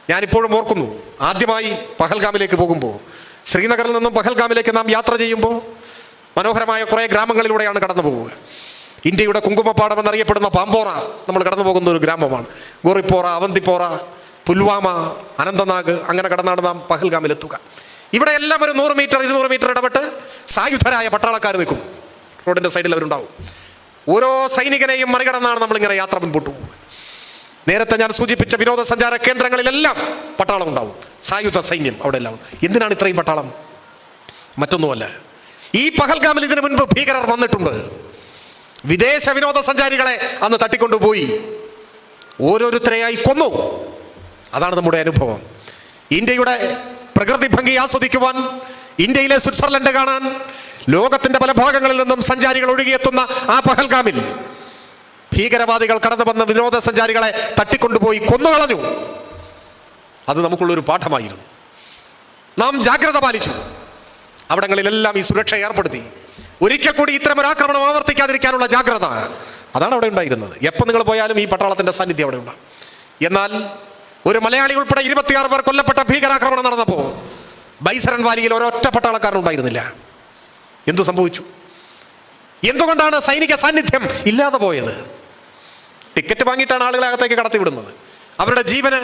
ഞാനിപ്പോഴും ഓർക്കുന്നു. ആദ്യമായി പഹൽഗാമിലേക്ക് പോകുമ്പോൾ, ശ്രീനഗറിൽ നിന്നും പഹൽഗാമിലേക്ക് നാം യാത്ര ചെയ്യുമ്പോൾ മനോഹരമായ കുറേ ഗ്രാമങ്ങളിലൂടെയാണ് കടന്നു പോവുക. ഇന്ത്യയുടെ കുങ്കുമപ്പാടം എന്നറിയപ്പെടുന്ന പാമ്പോറ നമ്മൾ കടന്നു പോകുന്ന ഒരു ഗ്രാമമാണ്. ഗോറിപ്പോറ, അവന്തിപ്പോറ, പുൽവാമ, അനന്തനാഗ്, അങ്ങനെ കടന്നാണ് നാം പഹൽഗാമിലെത്തുക. ഇവിടെ എല്ലാം ഒരു 100 മീറ്റർ 200 മീറ്റർ ഇടപെട്ട് സായുധരായ പട്ടാളക്കാർ നിൽക്കും. റോഡിൻ്റെ സൈഡിൽ അവരുണ്ടാവും. ഓരോ സൈനികനെയും മറികടന്നാണ് നമ്മളിങ്ങനെ യാത്ര മുൻപോട്ട് പോകുക. നേരത്തെ ഞാൻ സൂചിപ്പിച്ച വിനോദസഞ്ചാര കേന്ദ്രങ്ങളിലെല്ലാം പട്ടാളം ഉണ്ടാവും, സായുധ സൈന്യം അവിടെ എല്ലാം. എന്തിനാണ് ഇത്രയും പട്ടാളം? മറ്റൊന്നുമല്ല, ഈ പഹൽഗാമിൽ ഇതിനു മുൻപ് ഭീകരർ വന്നിട്ടുണ്ട്. വിദേശ വിനോദസഞ്ചാരികളെ അന്ന് തട്ടിക്കൊണ്ടുപോയി ഓരോരുത്തരെയായി കൊന്നു. അതാണ് നമ്മുടെ അനുഭവം. ഇന്ത്യയുടെ പ്രകൃതി ഭംഗി ആസ്വദിക്കുവാൻ, ഇന്ത്യയിലെ സ്വിറ്റ്സർലൻഡ് കാണാൻ ലോകത്തിന്റെ പല ഭാഗങ്ങളിൽ നിന്നും സഞ്ചാരികൾ ഒഴുകിയെത്തുന്ന ആ പഹൽഗാമിൽ ഭീകരവാദികൾ കടന്നു വന്ന വിനോദസഞ്ചാരികളെ തട്ടിക്കൊണ്ടുപോയി കൊന്നുകളഞ്ഞു. അത് നമുക്കുള്ളൊരു പാഠമായിരുന്നു. നാം ജാഗ്രത പാലിച്ചു. അവിടങ്ങളിലെല്ലാം ഈ സുരക്ഷ ഏർപ്പെടുത്തി. ഒരിക്കൽ കൂടി ഇത്തരം ഒരു ആക്രമണം ആവർത്തിക്കാതിരിക്കാനുള്ള ജാഗ്രത, അതാണ് അവിടെ ഉണ്ടായിരുന്നത്. എപ്പോൾ നിങ്ങൾ പോയാലും ഈ പട്ടാളത്തിന്റെ സാന്നിധ്യം അവിടെ ഉണ്ടാകും. എന്നാൽ ഒരു മലയാളി ഉൾപ്പെടെ 26 പേർ കൊല്ലപ്പെട്ട ഭീകരാക്രമണം നടന്നപ്പോൾ ബൈസരൻ വാലിയിൽ ഒരൊറ്റ പട്ടാളക്കാരനുണ്ടായിരുന്നില്ല. എന്തു സംഭവിച്ചു? എന്തുകൊണ്ടാണ് സൈനിക സാന്നിധ്യം ഇല്ലാതെ പോയത്? ടിക്കറ്റ് വാങ്ങിയിട്ടാണ് ആളുകളെ അകത്തേക്ക് കടത്തിവിടുന്നത്. അവരുടെ ജീവന്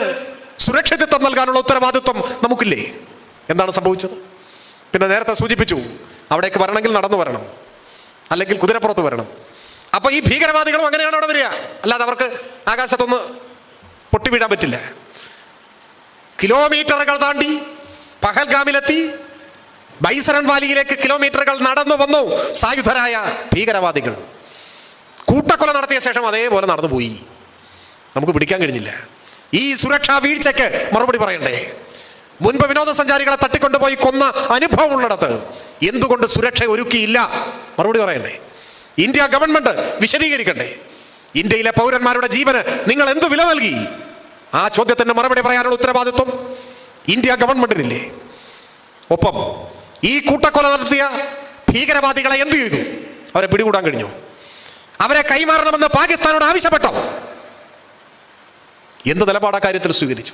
സുരക്ഷിതത്വം നൽകാനുള്ള ഉത്തരവാദിത്വം നമുക്കില്ലേ? എന്താണ് സംഭവിച്ചത്? പിന്നെ നേരത്തെ സൂചിപ്പിച്ചു, അവിടേക്ക് വരണമെങ്കിൽ നടന്നു വരണം, അല്ലെങ്കിൽ കുതിരപ്പുറത്ത് വരണം. അപ്പൊ ഈ ഭീകരവാദികളും അങ്ങനെയാണ് അവിടെ വരിക. അല്ലാതെ അവർക്ക് ആകാശത്തൊന്ന് പൊട്ടിവീഴാൻ പറ്റില്ല. കിലോമീറ്ററുകൾ താണ്ടി പഹൽഗാമിലെത്തി ബൈസരൻ വാലിയിലേക്ക് കിലോമീറ്ററുകൾ നടന്നു വന്നു സായുധരായ ഭീകരവാദികൾ. കൂട്ടക്കൊല നടത്തിയ ശേഷം അതേപോലെ നടന്നുപോയി. നമുക്ക് പിടിക്കാൻ കഴിഞ്ഞില്ല. ഈ സുരക്ഷാ വീഴ്ചയ്ക്ക് മറുപടി പറയണ്ടേ? മുൻപ് വിനോദസഞ്ചാരികളെ തട്ടിക്കൊണ്ടുപോയി കൊന്ന അനുഭവം ഉള്ളിടത്ത് എന്തുകൊണ്ട് സുരക്ഷ ഒരുക്കിയില്ല? മറുപടി പറയണ്ടേ? ഇന്ത്യ ഗവൺമെന്റ് വിശദീകരിക്കണ്ടേ? ഇന്ത്യയിലെ പൗരന്മാരുടെ ജീവന് നിങ്ങൾ എന്ത് വില നൽകി? ആ ചോദ്യത്തിന് മറുപടി പറയാനുള്ള ഉത്തരവാദിത്വം ഇന്ത്യ ഗവൺമെന്റിനില്ലേ? ഒപ്പം ഈ കൂട്ടക്കൊല നടത്തിയ ഭീകരവാദികളെ എന്ത് ചെയ്തു? അവരെ പിടികൂടാൻ കഴിഞ്ഞു? അവരെ കൈമാറണമെന്ന് പാകിസ്ഥാനോട് ആവശ്യപ്പെട്ടോ? എന്ത് നിലപാടാ കാര്യത്തിൽ സ്വീകരിച്ചു?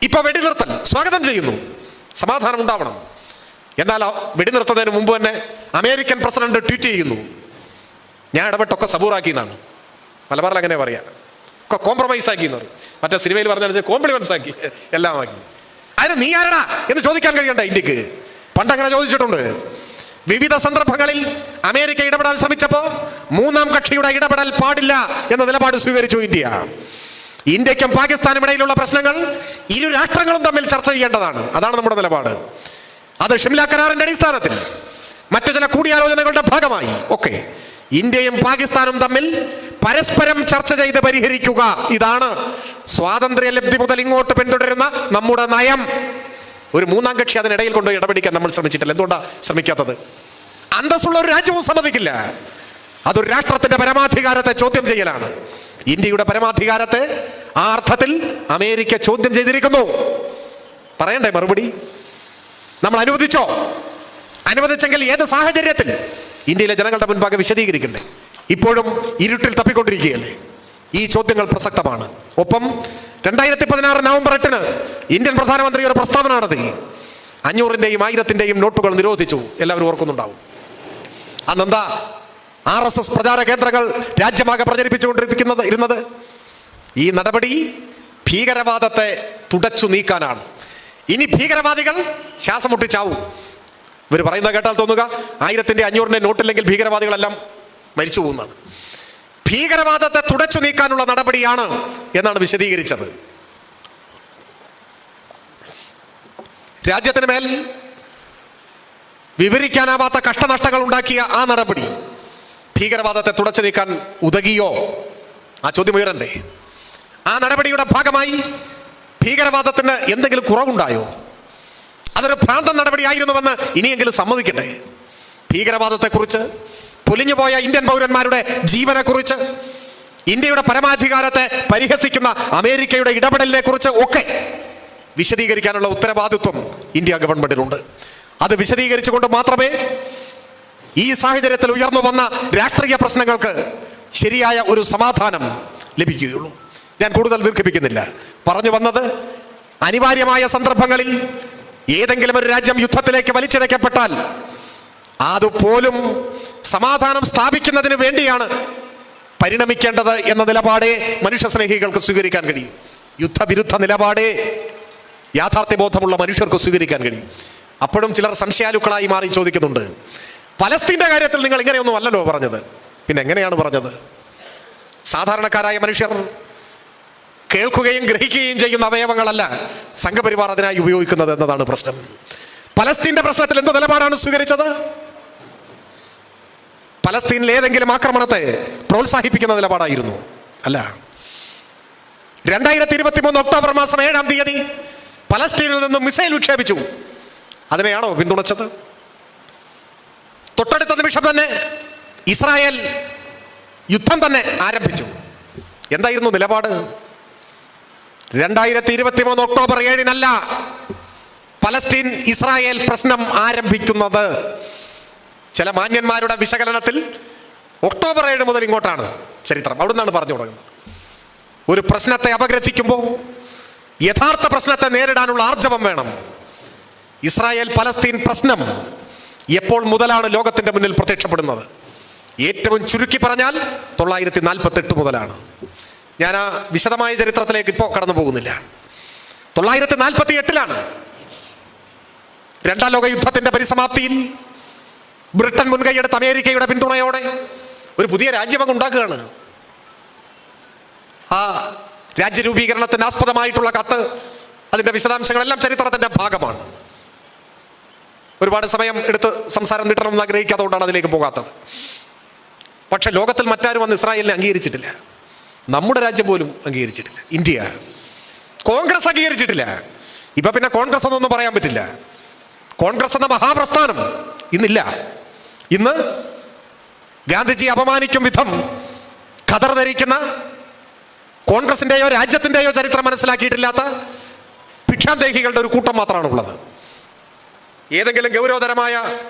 ഇപ്പൊ വെടിനിർത്തൽ സ്വാഗതം ചെയ്യുന്നു, സമാധാനം ഉണ്ടാവണം. എന്നാൽ വെടിനിർത്തുന്നതിന് മുമ്പ് തന്നെ അമേരിക്കൻ പ്രസിഡന്റ് ട്വീറ്റ് ചെയ്യുന്നു, ഞാൻ ഇടപെട്ടൊക്കെ സബൂറാക്കി എന്നാണ്. മലബാറിൽ അങ്ങനെ പറയാം, ഒക്കെ കോംപ്രമൈസ് ആക്കി എന്ന് പറയും. മറ്റേ സിനിമയിൽ പറഞ്ഞാൽ കോംപ്ലിമെന്റ്സ് ആക്കി, എല്ലാം ആക്കി. അതിന് നീ ആരടാ എന്ന് ചോദിക്കാൻ കഴിയണ്ട ഇന്ത്യക്ക്? പണ്ടങ്ങനെ ചോദിച്ചിട്ടുണ്ട്. വിവിധ സന്ദർഭങ്ങളിൽ അമേരിക്ക ഇടപെടാൻ ശ്രമിച്ചപ്പോൾ മൂന്നാം കക്ഷിയുടെ ഇടപെടൽ പാടില്ല എന്ന നിലപാട് സ്വീകരിച്ചു ഇന്ത്യ. ഇന്ത്യക്കും പാകിസ്ഥാനും ഇടയിലുള്ള പ്രശ്നങ്ങൾ ഇരു രാഷ്ട്രങ്ങളും തമ്മിൽ ചർച്ച ചെയ്യേണ്ടതാണ്. അതാണ് നമ്മുടെ നിലപാട്. അത് ഷിംല കരാറിന്റെ അടിസ്ഥാനത്തിൽ മറ്റു ചില കൂടിയാലോചനകളുടെ ഭാഗമായി ഒക്കെ ഇന്ത്യയും പാകിസ്ഥാനും തമ്മിൽ പരസ്പരം ചർച്ച ചെയ്ത് പരിഹരിക്കുക. ഇതാണ് സ്വാതന്ത്ര്യ ലബ്ധി മുതൽ ഇങ്ങോട്ട് പിന്തുടരുന്ന നമ്മുടെ നയം. ഒരു മൂന്നാം കക്ഷി അതിനിടയിൽ കൊണ്ട് ഇടപെടിക്കാൻ നമ്മൾ ശ്രമിച്ചിട്ടില്ല. എന്തുകൊണ്ടാണ് ശ്രമിക്കാത്തത്? അന്തസ്സുള്ള ഒരു രാജ്യവും സമ്മതിക്കില്ല. അതൊരു രാഷ്ട്രത്തിന്റെ പരമാധികാരത്തെ ചോദ്യം ചെയ്യലാണ്. ഇന്ത്യയുടെ പരമാധികാരത്തെ ആ അർത്ഥത്തിൽ അമേരിക്ക ചോദ്യം ചെയ്തിരിക്കുന്നു. പറയണ്ടേ മറുപടി? നമ്മൾ അനുവദിച്ചോ? അനുവദിച്ചെങ്കിൽ ഏത് സാഹചര്യത്തിൽ? ഇന്ത്യയിലെ ജനങ്ങളുടെ മുൻപാകെ വിശദീകരിക്കണ്ടേ? ഇപ്പോഴും ഇരുട്ടിൽ തപ്പിക്കൊണ്ടിരിക്കുകയല്ലേ? ഈ ചോദ്യങ്ങൾ പ്രസക്തമാണ്. ഒപ്പം 2016 നവംബർ 8 ഇന്ത്യൻ പ്രധാനമന്ത്രി ഒരു പ്രസ്താവന നടത്തി. 500-ന്റെയും 1000-ന്റെയും നോട്ടുകൾ നിരോധിച്ചു. എല്ലാവരും ഓർക്കുന്നുണ്ടാവും. അന്നെന്താ RSS പ്രചാര കേന്ദ്രങ്ങൾ രാജ്യമാകെ പ്രചരിപ്പിച്ചുകൊണ്ടിരിക്കുന്നത്? ഈ നടപടി ഭീകരവാദത്തെ തുടച്ചു നീക്കാനാണ്. ഇനി ഭീകരവാദികൾ ശ്വാസം മുട്ടിച്ചാവും. ഇവർ പറയുന്നത് കേട്ടാൽ തോന്നുക 1000-ന്റെ 500-ന്റെ നോട്ടില്ലെങ്കിൽ ഭീകരവാദികളെല്ലാം മരിച്ചു പോകുന്നതാണ്. ഭീകരവാദത്തെ തുടച്ചു നീക്കാനുള്ള നടപടിയാണ് എന്നാണ് വിശദീകരിച്ചത്. രാജ്യത്തിന് മേൽ വിവരിക്കാനാവാത്ത കഷ്ടനഷ്ടങ്ങൾ ഉണ്ടാക്കിയ ആ നടപടി ഭീകരവാദത്തെ തുടച്ചു നീക്കാൻ ഉതകിയോ? ആ ചോദ്യം ഉയരണ്ടേ? ആ നടപടിയുടെ ഭാഗമായി ഭീകരവാദത്തിന് എന്തെങ്കിലും കുറവുണ്ടായോ? അതൊരു ഭ്രാന്തൻ നടപടിയായിരുന്നുവെന്ന് ഇനിയെങ്കിലും സമ്മതിക്കട്ടെ. ഭീകരവാദത്തെക്കുറിച്ച്, പൊലിഞ്ഞുപോയ ഇന്ത്യൻ പൗരന്മാരുടെ ജീവനെക്കുറിച്ച്, ഇന്ത്യയുടെ പരമാധികാരത്തെ പരിഹസിക്കുന്ന അമേരിക്കയുടെ ഇടപെടലിനെ കുറിച്ച് ഒക്കെ വിശദീകരിക്കാനുള്ള ഉത്തരവാദിത്വം ഇന്ത്യ ഗവൺമെന്റിനുണ്ട്. അത് വിശദീകരിച്ചുകൊണ്ട് മാത്രമേ ഈ സാഹചര്യത്തിൽ ഉയർന്നു വന്ന രാഷ്ട്രീയ പ്രശ്നങ്ങൾക്ക് ശരിയായ ഒരു സമാധാനം ലഭിക്കുകയുള്ളൂ. ഞാൻ കൂടുതൽ ദീർഘിപ്പിക്കുന്നില്ല. പറഞ്ഞു വന്നത്, അനിവാര്യമായ സന്ദർഭങ്ങളിൽ ഏതെങ്കിലും ഒരു രാജ്യം യുദ്ധത്തിലേക്ക് വലിച്ചിഴക്കപ്പെട്ടാൽ അതുപോലും സമാധാനം സ്ഥാപിക്കുന്നതിന് വേണ്ടിയാണ് പരിണമിക്കേണ്ടത് എന്ന നിലപാടേ മനുഷ്യസ്നേഹികൾക്ക് സ്വീകരിക്കാൻ കഴിയും. യുദ്ധവിരുദ്ധ നിലപാടേ യാഥാർത്ഥ്യബോധമുള്ള മനുഷ്യർക്ക് സ്വീകരിക്കാൻ കഴിയും. അപ്പോഴും ചിലർ സംശയാലുക്കളായി മാറി ചോദിക്കുന്നുണ്ട്, പലസ്തീൻ്റെ കാര്യത്തിൽ നിങ്ങൾ ഇങ്ങനെയൊന്നും അല്ലല്ലോ പറഞ്ഞത്. പിന്നെ എങ്ങനെയാണ് പറഞ്ഞത്? സാധാരണക്കാരായ മനുഷ്യർ കേൾക്കുകയും ഗ്രഹിക്കുകയും ചെയ്യുന്ന അവയവങ്ങളല്ല സംഘപരിവാർ അതിനായി ഉപയോഗിക്കുന്നത് എന്നതാണ് പ്രശ്നം. പലസ്തീന്റെ പ്രശ്നത്തിൽ എന്ത് നിലപാടാണ് സ്വീകരിച്ചത്? പലസ്തീനിൽ ഏതെങ്കിലും ആക്രമണത്തെ പ്രോത്സാഹിപ്പിക്കുന്ന നിലപാടായിരുന്നു? അല്ല. 2023 ഒക്ടോബർ മാസം 7-ാം തീയതി പലസ്തീനിൽ നിന്നും മിസൈൽ വിക്ഷേപിച്ചു. അതിനെയാണോ പിന്തുണച്ചത്? തൊട്ടടുത്ത നിമിഷം തന്നെ ഇസ്രായേൽ യുദ്ധം തന്നെ ആരംഭിച്ചു. എന്തായിരുന്നു നിലപാട്? 2023 ഒക്ടോബർ 7-നല്ല പലസ്തീൻ ഇസ്രായേൽ പ്രശ്നം ആരംഭിക്കുന്നത്. ചില മാന്യന്മാരുടെ വിശകലനത്തിൽ ഒക്ടോബർ 7 മുതൽ ഇങ്ങോട്ടാണ് ചരിത്രം. അവിടുന്നാണ് പറഞ്ഞു തുടങ്ങുന്നത്. ഒരു പ്രശ്നത്തെ അപഗ്രഥിക്കുമ്പോൾ യഥാർത്ഥ പ്രശ്നത്തെ നേരിടാനുള്ള ആർജവം വേണം. ഇസ്രായേൽ പലസ്തീൻ പ്രശ്നം എപ്പോൾ മുതലാണ് ലോകത്തിന്റെ മുന്നിൽ പ്രത്യക്ഷപ്പെടുന്നത്? ഏറ്റവും ചുരുക്കി പറഞ്ഞാൽ 948 മുതലാണ്. ഞാൻ ആ വിശദമായ ചരിത്രത്തിലേക്ക് ഇപ്പോൾ കടന്നു പോകുന്നില്ല. 948-ലാണ് 2ാം ലോക യുദ്ധത്തിന്റെ പരിസമാപ്തിയിൽ ബ്രിട്ടൻ മുൻകൈയെടുത്ത് അമേരിക്കയുടെ പിന്തുണയോടെ ഒരു പുതിയ രാജ്യം ഉണ്ടാക്കുകയാണ്. ആ രാജ്യരൂപീകരണത്തിന് ആസ്പദമായിട്ടുള്ള കത്ത്, അതിന്റെ വിശദാംശങ്ങളെല്ലാം ചരിത്രത്തിന്റെ ഭാഗമാണ്. ഒരുപാട് സമയം എടുത്ത് സംസാരം നീട്ടണമെന്ന് ആഗ്രഹിക്കാത്തതുകൊണ്ടാണ് അതിലേക്ക് പോകാത്തത്. പക്ഷെ ലോകത്തിൽ മറ്റാരും വന്ന് ഇസ്രായേലിനെ അംഗീകരിച്ചിട്ടില്ല. നമ്മുടെ രാജ്യം പോലും അംഗീകരിച്ചിട്ടില്ല. ഇന്ത്യ, കോൺഗ്രസ് അംഗീകരിച്ചിട്ടില്ല. ഇപ്പൊ പിന്നെ കോൺഗ്രസ് എന്നൊന്നും പറയാൻ പറ്റില്ല. കോൺഗ്രസ് എന്ന മഹാപ്രസ്ഥാനം ഇന്നില്ല. ഇന്ന് ഗാന്ധിജി അപമാനിക്കും വിധം ഖദർ ധരിക്കുന്ന, കോൺഗ്രസിന്റെയോ രാജ്യത്തിന്റെയോ ചരിത്രം മനസ്സിലാക്കിയിട്ടില്ലാത്ത ഭിക്ഷാന്തേഹികളുടെ ഒരു കൂട്ടം മാത്രമാണ് ഉള്ളത്. ഏതെങ്കിലും ഗൗരവതരമായ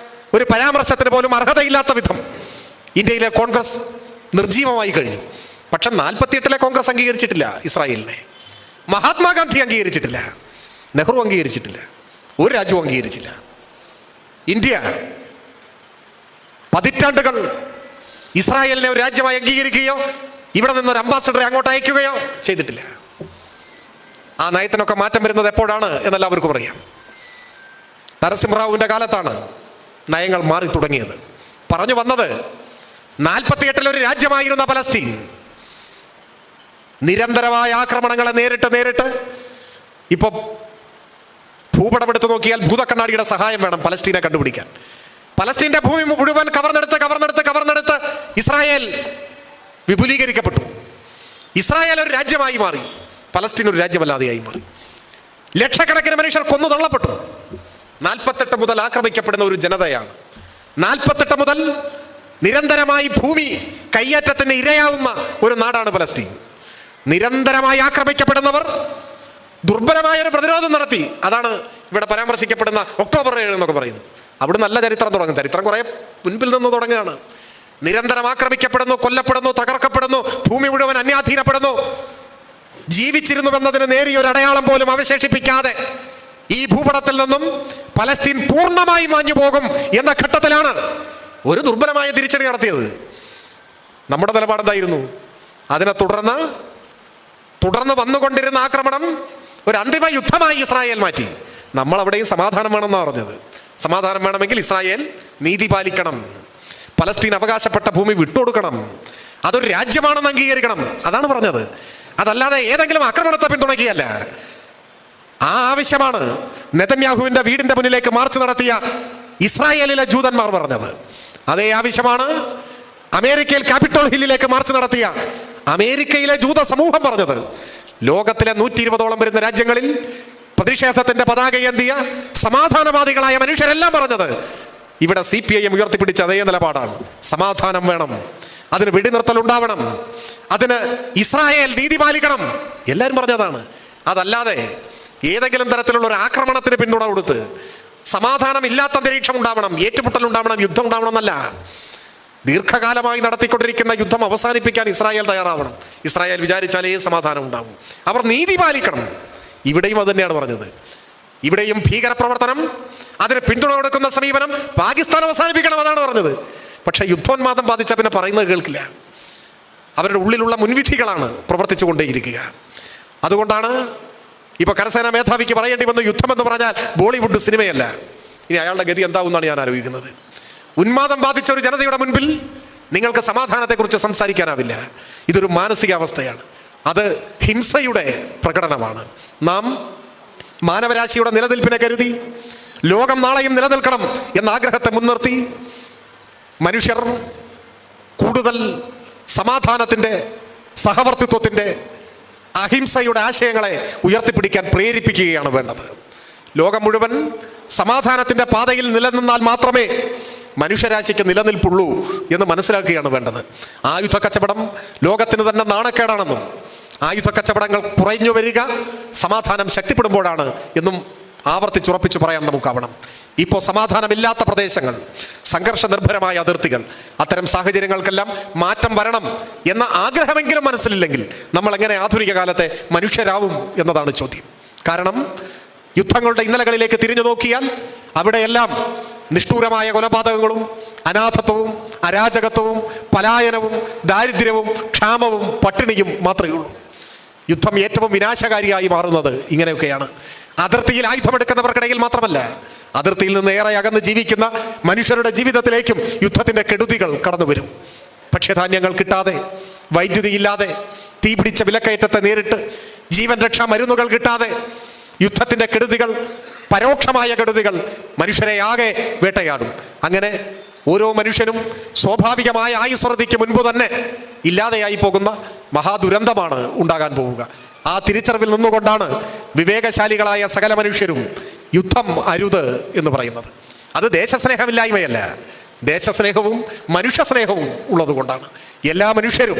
ഒരു പരാമർശത്തിന് പോലും അർഹതയില്ലാത്ത വിധം ഇന്ത്യയിലെ കോൺഗ്രസ് നിർജീവമായി കഴിഞ്ഞു. പക്ഷെ 48-ലെ കോൺഗ്രസ് അംഗീകരിച്ചിട്ടില്ല ഇസ്രായേലിനെ. മഹാത്മാഗാന്ധി അംഗീകരിച്ചിട്ടില്ല, നെഹ്റു അംഗീകരിച്ചിട്ടില്ല, ഒരു രാജ്യവും അംഗീകരിച്ചില്ല. ഇന്ത്യ പതിറ്റാണ്ടുകൾ ഇസ്രായേലിനെ ഒരു രാജ്യമായി അംഗീകരിക്കുകയോ ഇവിടെ നിന്നൊരു അംബാസഡറെ അങ്ങോട്ട് അയക്കുകയോ ചെയ്തിട്ടില്ല. ആ നയത്തിനൊക്കെ മാറ്റം വരുന്നത് എപ്പോഴാണ് എന്നെല്ലാവർക്കും അറിയാം. നരസിംഹറാവുവിൻ്റെ കാലത്താണ് നയങ്ങൾ മാറി തുടങ്ങിയത്. പറഞ്ഞു വന്നത്, 48-ൽ ഒരു രാജ്യമായിരുന്ന പലസ്തീൻ നിരന്തരമായ ആക്രമണങ്ങളെ നേരിട്ട് ഇപ്പൊ ഭൂപടമെടുത്ത് നോക്കിയാൽ ഭൂതക്കണ്ണാടിയുടെ സഹായം വേണം പലസ്തീനെ കണ്ടുപിടിക്കാൻ. പലസ്തീന്റെ ഭൂമി മുഴുവൻ കവർന്നെടുത്ത് ഇസ്രായേൽ വിപുലീകരിക്കപ്പെട്ടു. ഇസ്രായേൽ ഒരു രാജ്യമായി മാറി, പലസ്തീൻ ഒരു രാജ്യമല്ലാതെയായി മാറി. ലക്ഷക്കണക്കിന് മനുഷ്യർ കൊന്നു തള്ളപ്പെട്ടു. 48 മുതൽ ആക്രമിക്കപ്പെടുന്ന ഒരു ജനതയാണ്. 48 മുതൽ നിരന്തരമായി ഭൂമി കയ്യേറ്റത്തിന് ഇരയാവുന്ന ഒരു നാടാണ് പലസ്തീൻ. നിരന്തരമായി ആക്രമിക്കപ്പെടുന്നവർ, ദുർബലമായ ഒരു പ്രതിരോധം നടത്തി. അതാണ് ഇവിടെ പരാമർശിക്കപ്പെടുന്ന ഒക്ടോബർ 7 എന്നൊക്കെ പറയുന്നത്. അവിടെ നല്ല ചരിത്രം തുടങ്ങും. ചരിത്രം കുറെ മുൻപിൽ നിന്ന് തുടങ്ങുകയാണ്. നിരന്തരം ആക്രമിക്കപ്പെടുന്നു, കൊല്ലപ്പെടുന്നു, തകർക്കപ്പെടുന്നു, ഭൂമി മുഴുവൻ അന്യാധീനപ്പെടുന്നു. ജീവിച്ചിരുന്നുവെന്നതിന് നേരിയൊരു അടയാളം പോലും അവശേഷിപ്പിക്കാതെ ഈ ഭൂപടത്തിൽ നിന്നും പലസ്തീൻ പൂർണ്ണമായി മാഞ്ഞു പോകും എന്ന ഘട്ടത്തിലാണ് ഒരു ദുർബലമായ തിരിച്ചടി നടത്തിയത്. നമ്മുടെ നിലപാടെന്തായിരുന്നു? അതിനെ തുടർന്ന് വന്നുകൊണ്ടിരുന്ന ആക്രമണം ഒരു അന്തിമ യുദ്ധമായി ഇസ്രായേൽ മാറ്റി. നമ്മൾ അവിടെയും സമാധാനം വേണമെന്നാണ് പറഞ്ഞത്. സമാധാനം വേണമെങ്കിൽ ഇസ്രായേൽ നീതി പാലിക്കണം, പലസ്തീൻ അവകാശപ്പെട്ട ഭൂമി വിട്ടുകൊടുക്കണം, അതൊരു രാജ്യമാണെന്ന് അംഗീകരിക്കണം, അതാണ് പറഞ്ഞത്. അതല്ലാതെ ഏതെങ്കിലും ആക്രമണത്തെ പിന്തുണയ്ക്കുകയല്ല. ആ ആവശ്യമാണ് നെതന്യാഹുവിന്റെ വീടിന്റെ മുന്നിലേക്ക് മാർച്ച് നടത്തിയ ഇസ്രായേലിലെ ജൂതന്മാർ പറഞ്ഞത്. അതേ ആവശ്യമാണ് അമേരിക്കയിൽ ക്യാപിറ്റോൾ ഹില്ലിലേക്ക് മാർച്ച് നടത്തിയ അമേരിക്കയിലെ ജൂത സമൂഹം പറഞ്ഞത്. ലോകത്തിലെ 120ഓളം വരുന്ന രാജ്യങ്ങളിൽ പ്രതിഷേധത്തിന്റെ പതാകയേന്തിയ സമാധാനവാദികളായ മനുഷ്യരെല്ലാം പറഞ്ഞത് ഇവിടെ CPIM ഉയർത്തിപ്പിടിച്ച അതേ നിലപാടാണ്. സമാധാനം വേണം, അതിന് വെടിനിർത്തൽ ഉണ്ടാവണം, അതിന് ഇസ്രായേൽ നീതി പാലിക്കണം, എല്ലാവരും പറഞ്ഞതാണ്. അതല്ലാതെ ഏതെങ്കിലും തരത്തിലുള്ള ഒരു ആക്രമണത്തിന് പിന്തുണ കൊടുത്ത് സമാധാനം ഇല്ലാത്ത അന്തരീക്ഷം ഉണ്ടാവണം, ഏറ്റുമുട്ടൽ ഉണ്ടാവണം, യുദ്ധം ഉണ്ടാവണം എന്നല്ല. ദീർഘകാലമായി നടത്തിക്കൊണ്ടിരിക്കുന്ന യുദ്ധം അവസാനിപ്പിക്കാൻ ഇസ്രായേൽ തയ്യാറാവണം. ഇസ്രായേൽ വിചാരിച്ചാലേ സമാധാനം ഉണ്ടാവും. അവർ നീതി പാലിക്കണം. ഇവിടെയും അത് തന്നെയാണ് പറഞ്ഞത്. ഇവിടെയും ഭീകരപ്രവർത്തനം, അതിന് പിന്തുണ കൊടുക്കുന്ന സമീപനം പാകിസ്ഥാൻ അവസാനിപ്പിക്കണം, അതാണ് പറഞ്ഞത്. പക്ഷെ യുദ്ധോന്മാദം ബാധിച്ച പിന്നെ പറയുന്നത് കേൾക്കില്ല. അവരുടെ ഉള്ളിലുള്ള മുൻവിധികളാണ് പ്രവർത്തിച്ചു കൊണ്ടേയിരിക്കുക. അതുകൊണ്ടാണ് ഇപ്പൊ കരസേനാ മേധാവിക്ക് പറയേണ്ടി വന്നു, യുദ്ധം എന്ന് പറഞ്ഞാൽ ബോളിവുഡ് സിനിമയല്ല. ഇനി അയാളുടെ ഗതി എന്താവും എന്നാണ് ഞാൻ ആലോചിക്കുന്നത്. ഉന്മാദം ബാധിച്ച ഒരു ജനതയുടെ മുൻപിൽ നിങ്ങൾക്ക് സമാധാനത്തെക്കുറിച്ച് സംസാരിക്കാനാവില്ല. ഇതൊരു മാനസികാവസ്ഥയാണ്, അത് ഹിംസയുടെ പ്രകടനമാണ്. നാം മാനവരാശിയുടെ നിലനിൽപ്പിനെ കരുതി ലോകം നാളെയും നിലനിൽക്കണം എന്ന ആഗ്രഹത്തെ മുൻനിർത്തി മനുഷ്യർ കൂടുതൽ സമാധാനത്തിൻ്റെ, സഹവർത്തിത്വത്തിൻ്റെ, അഹിംസയുടെ ആശയങ്ങളെ ഉയർത്തിപ്പിടിക്കാൻ പ്രേരിപ്പിക്കുകയാണ് വേണ്ടത്. ലോകം മുഴുവൻ സമാധാനത്തിൻ്റെ പാതയിൽ നിലനിന്നാൽ മാത്രമേ മനുഷ്യരാശിക്ക് നിലനിൽപ്പുള്ളൂ എന്ന് മനസ്സിലാക്കുകയാണ് വേണ്ടത്. ആയുധ കച്ചവടം ലോകത്തിന് തന്നെ നാണക്കേടാണെന്നും ആയുധ കച്ചവടങ്ങൾ കുറഞ്ഞു വരിക സമാധാനം ശക്തിപ്പെടുമ്പോഴാണ് എന്നും ആവർത്തിച്ചുറപ്പിച്ചു പറയാൻ നമുക്കാവണം. ഇപ്പോൾ സമാധാനമില്ലാത്ത പ്രദേശങ്ങൾ, സംഘർഷ നിർഭരമായ അതിർത്തികൾ, അത്തരം സാഹചര്യങ്ങൾക്കെല്ലാം മാറ്റം വരണം എന്ന ആഗ്രഹമെങ്കിലും മനസ്സിലില്ലെങ്കിൽ നമ്മൾ എങ്ങനെ ആധുനിക കാലത്തെ മനുഷ്യരാവും എന്നതാണ് ചോദ്യം. കാരണം യുദ്ധങ്ങളുടെ ഇന്നലകളിലേക്ക് തിരിഞ്ഞു നോക്കിയാൽ അവിടെയെല്ലാം നിഷ്ഠൂരമായ കൊലപാതകങ്ങളും അനാഥത്വവും അരാജകത്വവും പലായനവും ദാരിദ്ര്യവും ക്ഷാമവും പട്ടിണിയും മാത്രമേ ഉള്ളൂ. യുദ്ധം ഏറ്റവും വിനാശകാരിയായി മാറുന്നത് ഇങ്ങനെയൊക്കെയാണ്. അതിർത്തിയിൽ ആയുധമെടുക്കുന്നവർക്കിടയിൽ മാത്രമല്ല, അതിർത്തിയിൽ നിന്ന് ഏറെ അകന്ന് ജീവിക്കുന്ന മനുഷ്യരുടെ ജീവിതത്തിലേക്കും യുദ്ധത്തിൻ്റെ കെടുതികൾ കടന്നു വരും. ഭക്ഷ്യധാന്യങ്ങൾ കിട്ടാതെ, വൈദ്യുതി ഇല്ലാതെ, തീപിടിച്ച വിലക്കയറ്റത്തെ നേരിട്ട്, ജീവൻ രക്ഷാ മരുന്നുകൾ കിട്ടാതെ യുദ്ധത്തിൻ്റെ കെടുതികൾ, പരോക്ഷമായ കെടുതികൾ മനുഷ്യരെ ആകെ വേട്ടയാടും. അങ്ങനെ ഓരോ മനുഷ്യനും സ്വാഭാവികമായ ആയുസ്വൃതിക്ക് മുൻപ് തന്നെ ഇല്ലാതെയായി പോകുന്ന മഹാദുരന്തമാണ് ഉണ്ടാകാൻ പോവുക. ആ തിരിച്ചറിവിൽ നിന്നുകൊണ്ടാണ് വിവേകശാലികളായ സകല മനുഷ്യരും യുദ്ധം അരുത് എന്ന് പറയുന്നത്. അത് ദേശസ്നേഹമില്ലായ്മയല്ല, ദേശസ്നേഹവും മനുഷ്യസ്നേഹവും ഉള്ളതുകൊണ്ടാണ്. എല്ലാ മനുഷ്യരും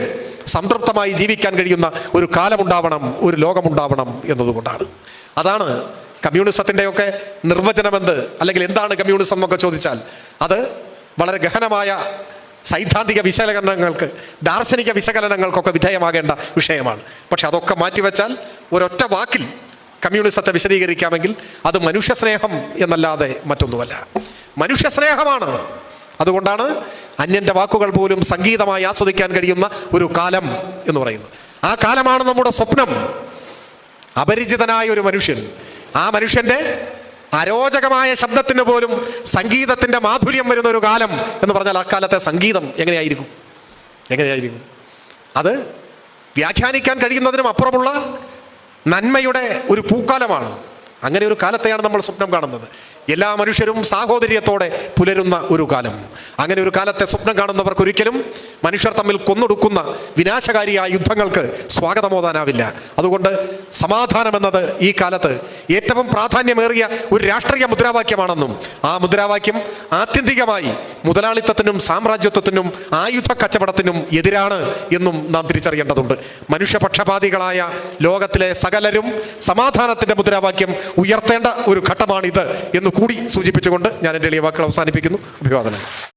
സംതൃപ്തമായി ജീവിക്കാൻ കഴിയുന്ന ഒരു കാലമുണ്ടാവണം, ഒരു ലോകമുണ്ടാവണം എന്നതുകൊണ്ടാണ്. അതാണ് കമ്മ്യൂണിസത്തിൻ്റെയൊക്കെ നിർവചനമെന്ത്, അല്ലെങ്കിൽ എന്താണ് കമ്മ്യൂണിസം എന്നൊക്കെ ചോദിച്ചാൽ അത് വളരെ ഗഹനമായ സൈദ്ധാന്തിക വിശകലനങ്ങൾക്ക്, ദാർശനിക വിശകലനങ്ങൾക്കൊക്കെ വിധേയമാകേണ്ട വിഷയമാണ്. പക്ഷെ അതൊക്കെ മാറ്റിവെച്ചാൽ ഒരൊറ്റ വാക്കിൽ കമ്മ്യൂണിസത്തെ വിശദീകരിക്കാമെങ്കിൽ അത് മനുഷ്യസ്നേഹം എന്നല്ലാതെ മറ്റൊന്നുമല്ല. മനുഷ്യസ്നേഹമാണ്. അതുകൊണ്ടാണ് അന്യൻ്റെ വാക്കുകൾ പോലും സംഗീതമായി ആസ്വദിക്കാൻ കഴിയുന്ന ഒരു കാലം എന്ന് പറയുന്നത്. ആ കാലമാണ് നമ്മുടെ സ്വപ്നം. അപരിചിതനായ ഒരു മനുഷ്യൻ, ആ മനുഷ്യൻ്റെ അരോചകമായ ശബ്ദത്തിന് പോലും സംഗീതത്തിൻ്റെ മാധുര്യം വരുന്ന ഒരു കാലം എന്ന് പറഞ്ഞാൽ അക്കാലത്തെ സംഗീതം എങ്ങനെയായിരിക്കും? അത് വ്യാഖ്യാനിക്കാൻ കഴിയുന്നതിനും അപ്പുറമുള്ള നന്മയുടെ ഒരു പൂക്കാലമാണ്. അങ്ങനെ ഒരു കാലത്തെയാണ് നമ്മൾ സ്വപ്നം കാണുന്നത്. എല്ലാ മനുഷ്യരും സാഹോദര്യത്തോടെ പുലരുന്ന ഒരു കാലം. അങ്ങനെ ഒരു കാലത്തെ സ്വപ്നം കാണുന്നവർക്ക് ഒരിക്കലും മനുഷ്യർ തമ്മിൽ കൊന്നൊടുക്കുന്ന വിനാശകാരിയായ യുദ്ധങ്ങൾക്ക് സ്വാഗതമോതാനാവില്ല. അതുകൊണ്ട് സമാധാനം എന്നത് ഈ കാലത്ത് ഏറ്റവും പ്രാധാന്യമേറിയ ഒരു രാഷ്ട്രീയ മുദ്രാവാക്യമാണെന്നും ആ മുദ്രാവാക്യം ആത്യന്തികമായി മുതലാളിത്തത്തിനും സാമ്രാജ്യത്വത്തിനും ആയുധ കച്ചവടത്തിനും എതിരാണ് എന്നും നാം തിരിച്ചറിയേണ്ടതുണ്ട്. മനുഷ്യപക്ഷപാതികളായ ലോകത്തിലെ സകലരും സമാധാനത്തിന്റെ മുദ്രാവാക്യം ഉയർത്തേണ്ട ഒരു ഘട്ടമാണിത് എന്ന് കൂടി സൂചിപ്പിച്ചുകൊണ്ട് ഞാൻ എൻ്റെ എളിയ വാക്കുകൾ അവസാനിപ്പിക്കുന്നു. അഭിവാദനം.